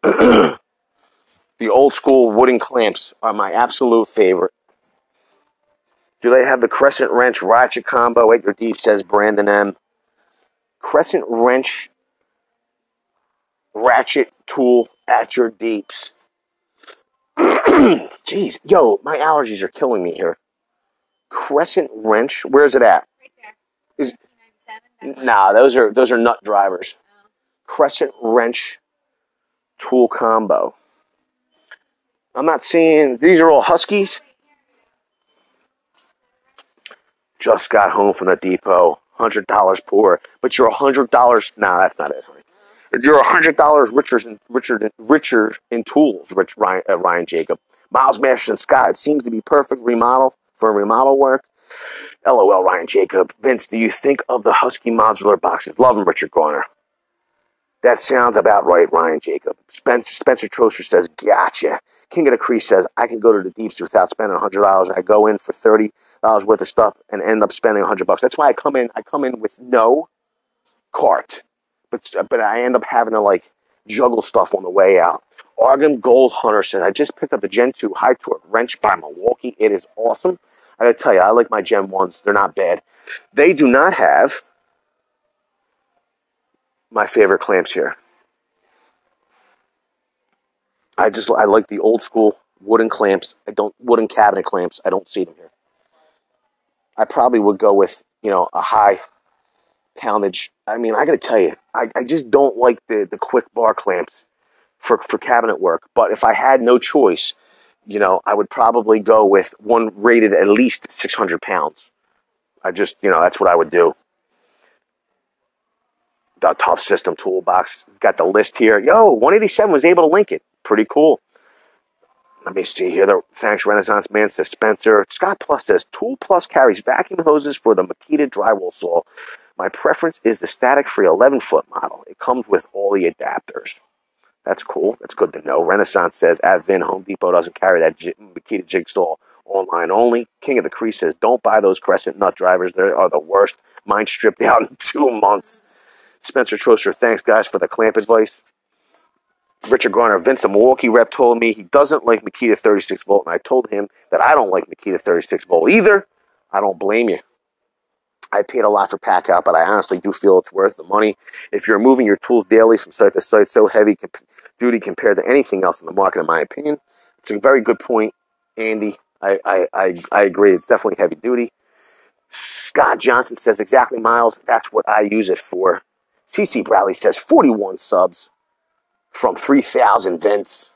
the old school wooden clamps are my absolute favorite. Do they have the crescent wrench ratchet combo at your deep, says Brandon M. Crescent wrench ratchet tool at your deeps. Jeez, yo, my allergies are killing me here. Crescent wrench. Where's it at? Right there. Is 1997. nah, those are nut drivers. Oh. Crescent wrench tool combo. I'm not seeing, these are all Huskies. Just got home from the depot, $100 poor, but you're $100. Nah, that's not it, honey. You're $100 richer in tools, Ryan Jacob. Miles Masters and Scott. It seems to be perfect remodel for remodel work. LOL, Ryan Jacob. Vince, do you think of the Husky modular boxes? Love them, Richard Garner. That sounds about right, Ryan Jacob. Spencer Troster says, gotcha. King of the Crease says, I can go to the Deeps without spending $100. I go in for $30 worth of stuff and end up spending $100. That's why I come in with no cart. But I end up having to, like, juggle stuff on the way out. Argon Gold Hunter says, I just picked up the Gen 2 High Torque wrench by Milwaukee. It is awesome. I gotta tell you, I like my Gen 1s. They're not bad. They do not have my favorite clamps here. I like the old school wooden clamps. Wooden cabinet clamps. I don't see them here. I probably would go with, a high poundage. I mean, I gotta tell you, I just don't like the quick bar clamps for cabinet work. But if I had no choice, I would probably go with one rated at least 600 pounds. That's what I would do. The Tough System toolbox. Got the list here. 187 was able to link it. Pretty cool. Let me see here. Thanks, Renaissance Man says Spencer. Scott Plus says, Tool Plus carries vacuum hoses for the Makita drywall saw. My preference is the static-free 11-foot model. It comes with all the adapters. That's cool. That's good to know. Renaissance says, at Vin, Home Depot doesn't carry that Makita jigsaw, online only. King of the Crease says, don't buy those Crescent nut drivers. They are the worst. Mine stripped out in 2 months. Spencer Troster, thanks, guys, for the clamp advice. Richard Garner, Vince, the Milwaukee rep, told me he doesn't like Makita 36 volt, and I told him that I don't like Makita 36 volt either. I don't blame you. I paid a lot for pack out, but I honestly do feel it's worth the money. If you're moving your tools daily from site to site, so heavy duty compared to anything else in the market, in my opinion. It's a very good point, Andy. I agree. It's definitely heavy duty. Scott Johnson says, exactly, Miles. That's what I use it for. CC Bradley says, 41 subs from 3,000 Vince.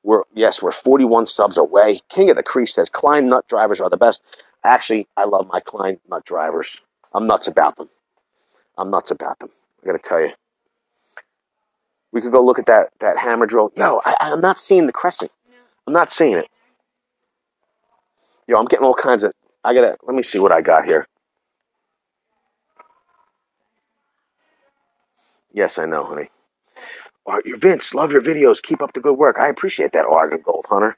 We're 41 subs away. King of the Crease says, Klein nut drivers are the best. Actually, I love my Klein nut drivers. I'm nuts about them. I gotta tell you. We could go look at that hammer drill. I'm not seeing the Crescent. I'm not seeing it. I'm getting all kinds of... let me see what I got here. Yes, I know, honey. Vince, love your videos. Keep up the good work. I appreciate that, Argon Gold Hunter.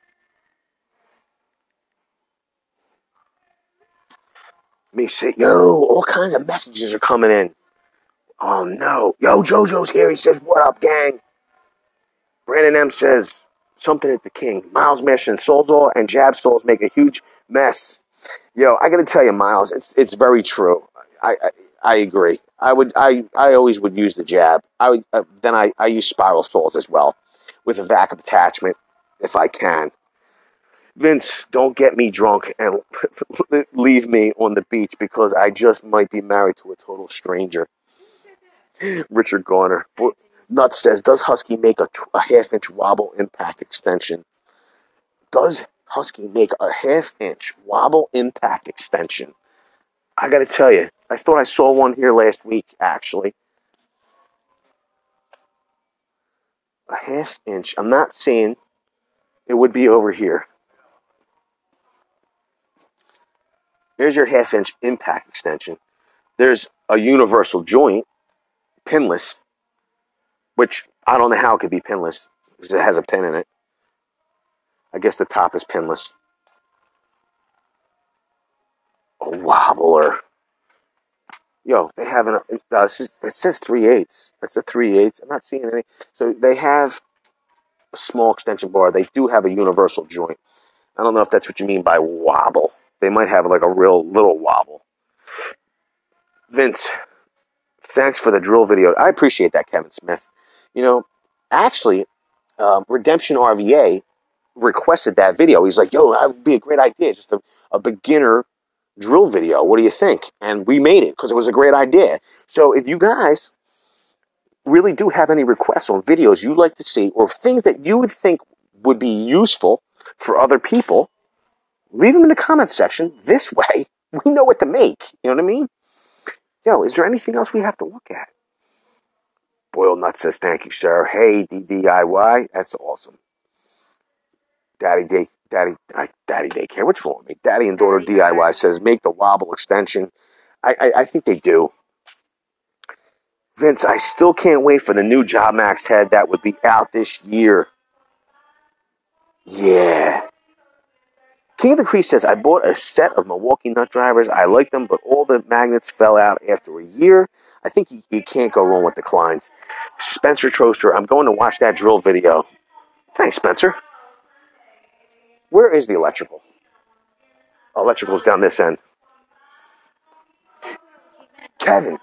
Let me see. All kinds of messages are coming in. Oh, no. JoJo's here. He says, what up, gang? Brandon M says, something at the King. Miles Mesh and Solzall and Jab Souls make a huge mess. I got to tell you, Miles, it's very true. I agree. I always would use the Jab. I use Spiral Soles as well with a vacuum attachment if I can. Vince, don't get me drunk and leave me on the beach because I just might be married to a total stranger. Richard Garner. Nuts says, does Husky make a half-inch wobble impact extension? Does Husky make a half-inch wobble impact extension? I got to tell you, I thought I saw one here last week, actually. A half-inch. I'm not seeing. It would be over here. Here's your half-inch impact extension. There's a universal joint, pinless, which I don't know how it could be pinless because it has a pin in it. I guess the top is pinless. A wobbler. They have it says 3/8. That's a 3/8. I'm not seeing any. So they have a small extension bar. They do have a universal joint. I don't know if that's what you mean by wobble. They might have like a real little wobble. Vince, thanks for the drill video. I appreciate that, Kevin Smith. Actually, Redemption RVA requested that video. He's like, that would be a great idea. Just a beginner drill video. What do you think? And we made it because it was a great idea. So if you guys really do have any requests on videos you'd like to see or things that you would think would be useful for other people, leave them in the comments section. This way, we know what to make. You know what I mean? Yo, is there anything else we have to look at? Boiled Nut says, thank you, sir. Hey, DDIY. That's awesome. Daddy Daycare. What's wrong with me? Daddy and Daughter DIY says, make the wobble extension. I think they do. Vince, I still can't wait for the new Job Max head that would be out this year. Yeah. King of the Crease says, I bought a set of Milwaukee nut drivers. I like them, but all the magnets fell out after a year. I think you can't go wrong with the Kleins. Spencer Troster, I'm going to watch that drill video. Thanks, Spencer. Where is the electrical? Electrical's down this end. Kevin,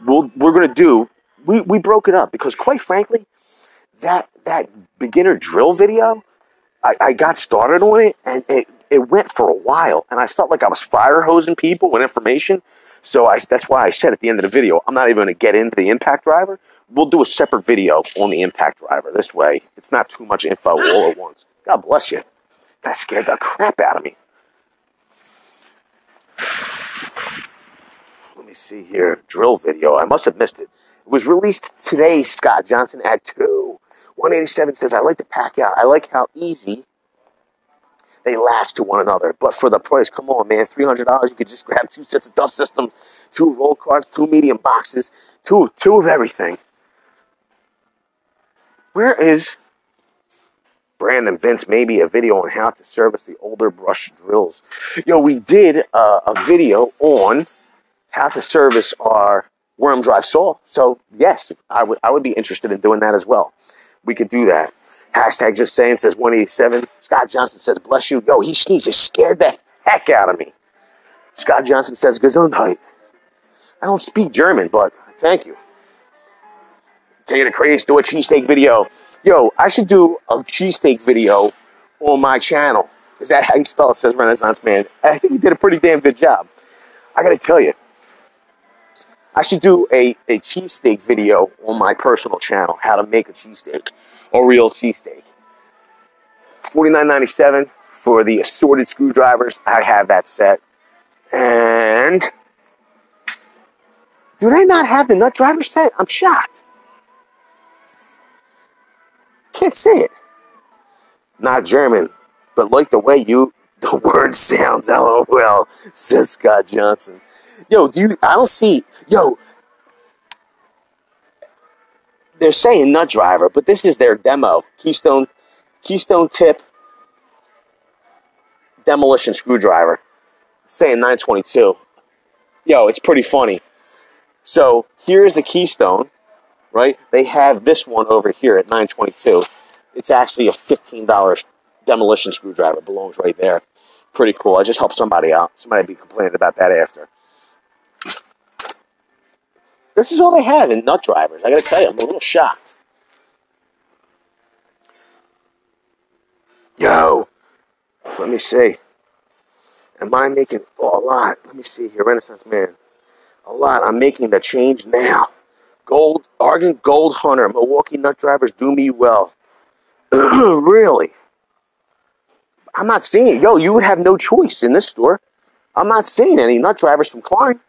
we're going to do, we broke it up because quite frankly, that beginner drill video, I got started on it, and it went for a while, and I felt like I was fire hosing people with information, so that's why I said at the end of the video, I'm not even going to get into the impact driver. We'll do a separate video on the impact driver. This way, it's not too much info all at once. God bless you. That scared the crap out of me. Let me see here. Drill video. I must have missed it. It was released today, Scott Johnson, at 2. 187 says, I like the pack out. I like how easy they latch to one another. But for the price, come on, man. $300, you could just grab 2 sets of Duff Systems, 2 roll cards, 2 medium boxes, two of everything. Where is Brandon Vince? Maybe a video on how to service the older brush drills. Yo, we did a video on how to service our worm drive saw. So, yes, I would be interested in doing that as well. We could do that. Hashtag just saying says 187. Scott Johnson says, bless you. Yo, he sneezes. Scared the heck out of me. Scott Johnson says, Gesundheit. I don't speak German, but thank you. Take the craze, do a cheesesteak video. Yo, I should do a cheesesteak video on my channel. Is that how you spell it? Says Renaissance Man. I think he did a pretty damn good job. I gotta tell you, I should do a cheesesteak video on my personal channel, how to make a cheesesteak, a real cheesesteak. $49.97 for the assorted screwdrivers. I have that set. And do they not have the nut driver set? I'm shocked. Can't say it. Not German, but like the way the word sounds. LOL, says Scott Johnson. Yo, I don't see, they're saying nut driver, but this is their demo. Keystone tip demolition screwdriver. Saying 922. Yo, it's pretty funny. So here's the Keystone, right? They have this one over here at 922. It's actually a $15 demolition screwdriver. It belongs right there. Pretty cool. I just helped somebody out. Somebody be complaining about that after. This is all they have in nut drivers. I gotta tell you, I'm a little shocked. Yo, let me see. Am I making a lot? Let me see here, Renaissance Man. A lot. I'm making the change now. Argent Gold Hunter, Milwaukee nut drivers do me well. Really? I'm not seeing it. Yo, you would have no choice in this store. I'm not seeing any nut drivers from Klein.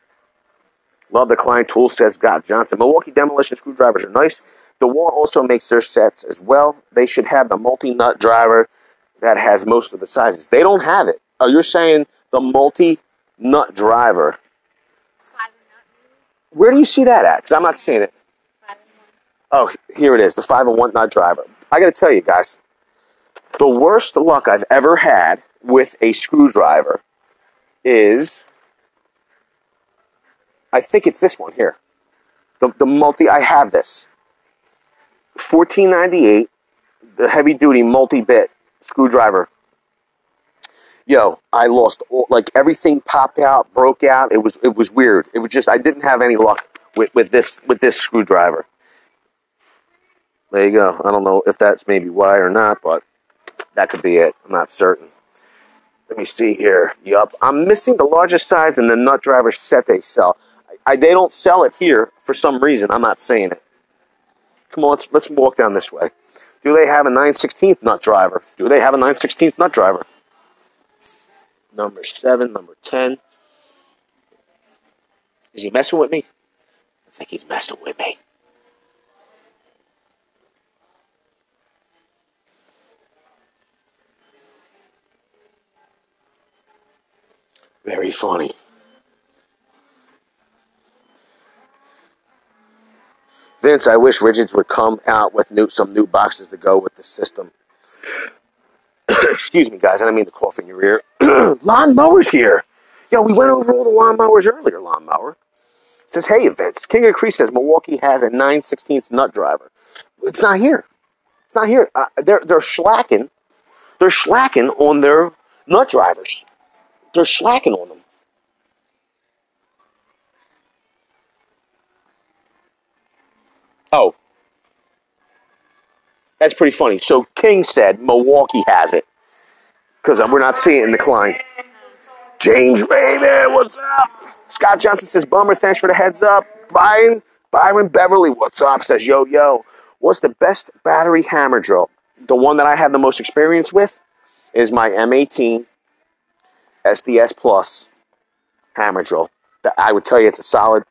Love the Klein tool, says Scott Johnson. Milwaukee demolition screwdrivers are nice. DeWalt also makes their sets as well. They should have the multi-nut driver that has most of the sizes. They don't have it. Oh, you're saying the multi-nut driver. Where do you see that at? Because I'm not seeing it. Oh, here it is, the 5-in-1 nut driver. I got to tell you guys, the worst luck I've ever had with a screwdriver is, I think it's this one here. I have this. $14.98, the heavy-duty multi-bit screwdriver. Yo, I lost everything popped out, broke out. It was weird. It was just, I didn't have any luck with this screwdriver. There you go. I don't know if that's maybe why or not, but that could be it. I'm not certain. Let me see here. Yup. I'm missing the largest size in the nut driver set they sell. They don't sell it here for some reason. I'm not saying it. Come on, let's walk down this way. Do they have a 9/16 nut driver? Do they have a 9/16 nut driver? Number 7, number 10. Is he messing with me? I think he's messing with me. Very funny. Vince, I wish Rigids would come out with some new boxes to go with the system. Excuse me, guys. I didn't mean to cough in your ear. Lawnmowers here. Yo, we went over all the lawnmowers earlier, lawnmower. Says, hey, Vince. King of the Crease says Milwaukee has a 9/16 nut driver. It's not here. It's not here. They're slacking. They're slacking on their nut drivers. They're slacking on them. Oh. That's pretty funny. So King said Milwaukee has it. Because we're not seeing it in the Klein. James Raymond, what's up? Scott Johnson says, Bummer, thanks for the heads up. Byron Beverly, what's up? Says, yo. What's the best battery hammer drill? The one that I have the most experience with is my M18 SDS Plus hammer drill. I would tell you it's a solid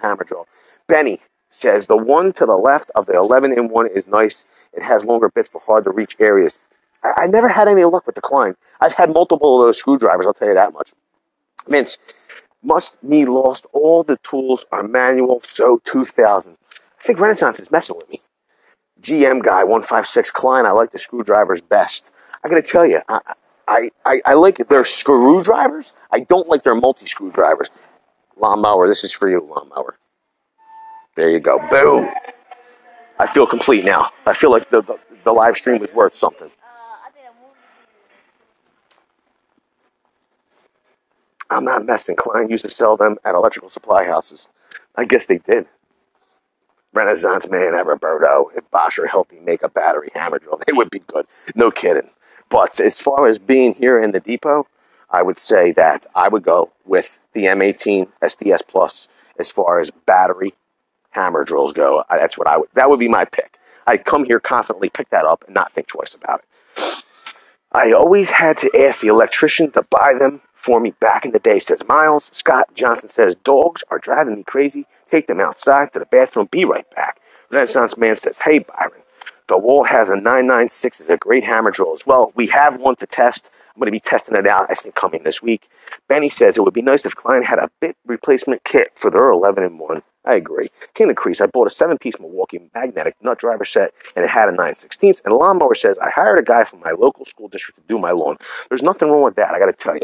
hammer drill. Benny says, the one to the left of the 11-in-1 is nice. It has longer bits for hard to reach areas. I never had any luck with the Klein. I've had multiple of those screwdrivers, I'll tell you that much. Vince, must me lost all the tools are manual, so 2000. I think Renaissance is messing with me. GM guy, 156 Klein, I like the screwdrivers best. I gotta tell you, I like their screwdrivers. I don't like their multi-screwdrivers. Lawnmower, this is for you, lawnmower. There you go, boom. I feel complete now. I feel like the live stream was worth something. I'm not messing. Klein used to sell them at electrical supply houses. I guess they did. Renaissance man, Roberto. If Bosch or Healthy make a battery hammer drill, they would be good. No kidding. But as far as being here in the depot, I would say that I would go with the M18 SDS Plus as far as battery hammer drills go. That's what that would be my pick. I'd come here confidently, pick that up, and not think twice about it. I always had to ask the electrician to buy them for me back in the day, says Miles. Scott Johnson says, dogs are driving me crazy. Take them outside to the bathroom. Be right back. Renaissance man says, hey, Byron, the wall has a 996. It's a great hammer drill as well. We have one to test. I'm going to be testing it out, I think, coming this week. Benny says, it would be nice if Klein had a bit replacement kit for their 11-in-1. I agree. King of Crease, I bought a 7-piece Milwaukee magnetic nut driver set, and it had a 9/16. And Lawnmower says, I hired a guy from my local school district to do my lawn. There's nothing wrong with that, I got to tell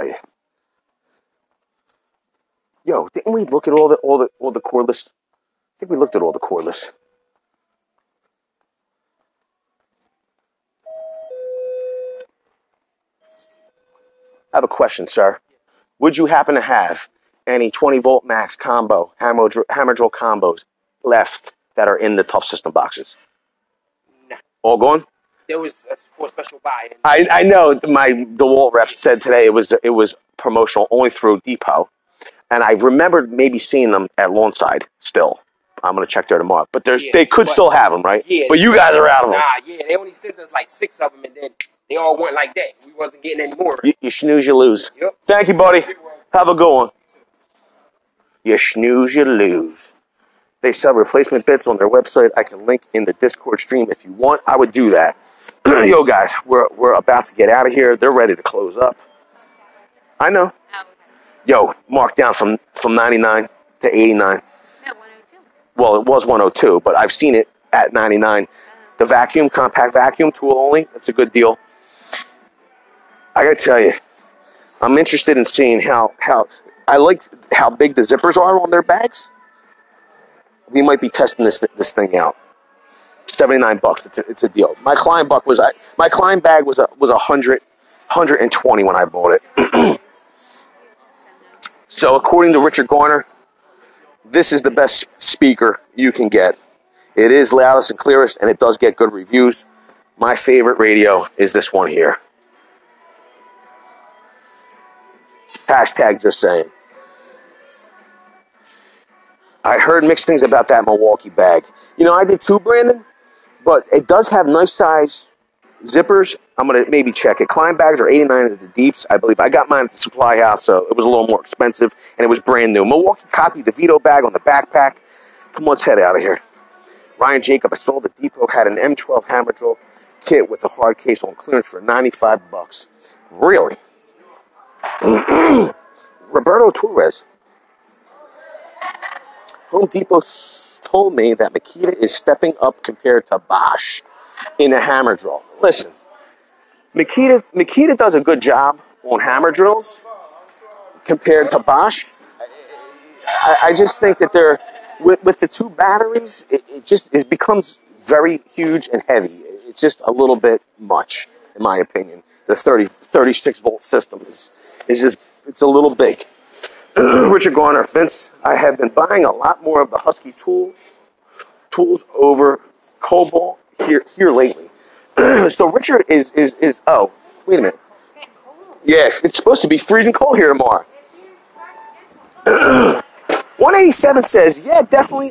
you. Yo, didn't we look at all the cordless? I think we looked at all the cordless. I have a question, sir. Would you happen to have any 20-volt max combo, hammer drill combos left that are in the Tough System boxes? No. All gone? There was for a special buy. I know the DeWalt rep said today it was promotional only through Depot. And I remembered maybe seeing them at Lawnside still. I'm going to check there tomorrow. But they could still have them, right? Yeah. But you guys are out of them. Nah, yeah. They only sent us like 6 of them, and then they all went like that. We wasn't getting any more. You snooze, you lose. Yep. Thank you, buddy. Have a good one. You snooze, you lose. They sell replacement bits on their website. I can link in the Discord stream if you want. I would do that. Yo, guys, we're about to get out of here. They're ready to close up. I know. Yo, marked down from 99 to 89. No, 102. Well, it was 102, but I've seen it at 99. The vacuum, compact vacuum tool only, it's a good deal. I gotta tell you, I'm interested in seeing how I like how big the zippers are on their bags. We might be testing this thing out. $79, it's a deal. My Klein bag was 120 when I bought it. So according to Richard Garner, this is the best speaker you can get. It is loudest and clearest, and it does get good reviews. My favorite radio is this one here. Hashtag just saying. I heard mixed things about that Milwaukee bag. You know, I did too, Brandon, but it does have nice size zippers. I'm going to maybe check it. Klein bags are $89 at the Deeps, I believe. I got mine at the supply house, so it was a little more expensive, and it was brand new. Milwaukee copied the Vito bag on the backpack. Come on, let's head out of here. Ryan Jacob, I saw the Depot had an M12 hammer drill kit with a hard case on clearance for $95. Really? Roberto Torres. Home Depot told me that Makita is stepping up compared to Bosch in a hammer drill. Listen, Makita does a good job on hammer drills compared to Bosch. I just think that they're with the two batteries, it becomes very huge and heavy. It's just a little bit much, in my opinion. The 36 volt system is just, it's a little big. Richard Garner, Vince, I have been buying a lot more of the Husky tools over Cobalt here lately. So Richard is oh, wait a minute. Yeah, it's supposed to be freezing cold here tomorrow. 187 says, yeah, definitely,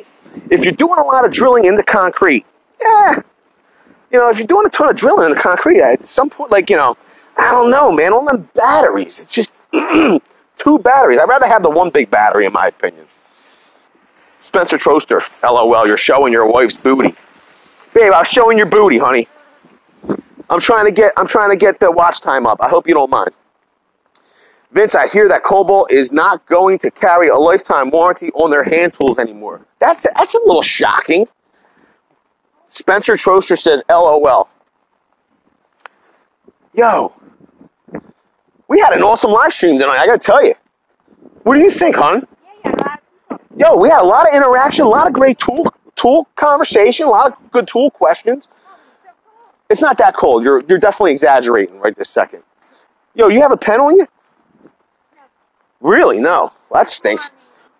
if you're doing a lot of drilling in the concrete, yeah, you know, if you're doing a ton of drilling in the concrete, at some point, like, you know, I don't know, man, on them batteries, it's just two batteries. I'd rather have the one big battery, in my opinion. Spencer Troster, LOL, you're showing your wife's booty. Babe, I was showing your booty, honey. I'm trying to get the watch time up. I hope you don't mind. Vince, I hear that Cobalt is not going to carry a lifetime warranty on their hand tools anymore. That's a little shocking. Spencer Troster says, LOL. Yo, we had an awesome live stream tonight, I gotta tell you. What do you think, hon? Yo, we had a lot of interaction, a lot of great tool conversation, a lot of good tool questions. It's not that cold. You're definitely exaggerating right this second. Yo, you have a pen on you? Really? No. Well, that stinks.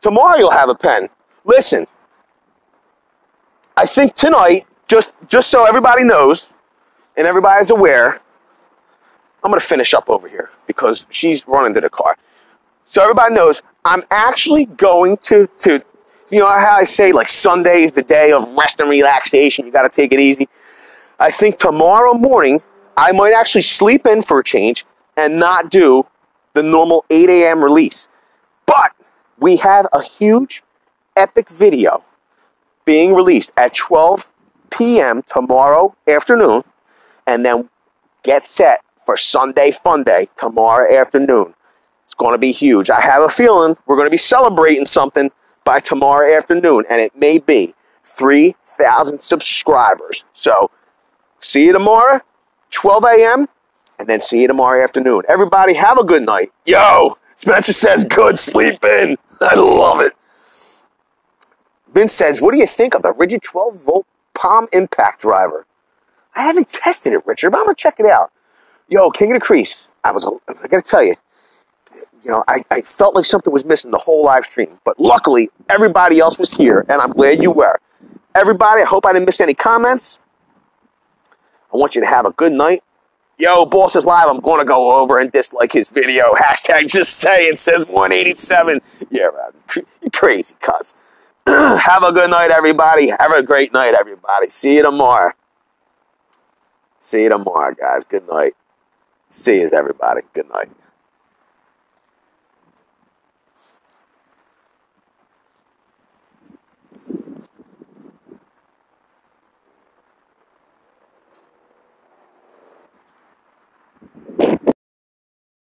Tomorrow you'll have a pen. Listen, I think tonight, just so everybody knows and everybody's aware, I'm going to finish up over here because she's running to the car. So everybody knows, I'm actually going to you know how I say, like, Sunday is the day of rest and relaxation. You got to take it easy. I think tomorrow morning, I might actually sleep in for a change and not do the normal 8 a.m. release. But we have a huge, epic video being released at 12 p.m. tomorrow afternoon, and then get set for Sunday Fun Day tomorrow afternoon. It's going to be huge. I have a feeling we're going to be celebrating something by tomorrow afternoon, and it may be 3,000 subscribers. So, see you tomorrow, 12 a.m., and then see you tomorrow afternoon. Everybody, have a good night. Yo, Spencer says, good, sleep in. I love it. Vince says, what do you think of the Rigid 12-volt Palm Impact driver? I haven't tested it, Richard, but I'm going to check it out. Yo, King of the Crease, I got to tell you, I felt like something was missing the whole live stream, but luckily, everybody else was here, and I'm glad you were. Everybody, I hope I didn't miss any comments. I want you to have a good night. Yo, Boss is live. I'm going to go over and dislike his video. Hashtag just say it says 187. Yeah, you're crazy, cuz. Have a good night, everybody. Have a great night, everybody. See you tomorrow. See you tomorrow, guys. Good night. See you, everybody. Good night.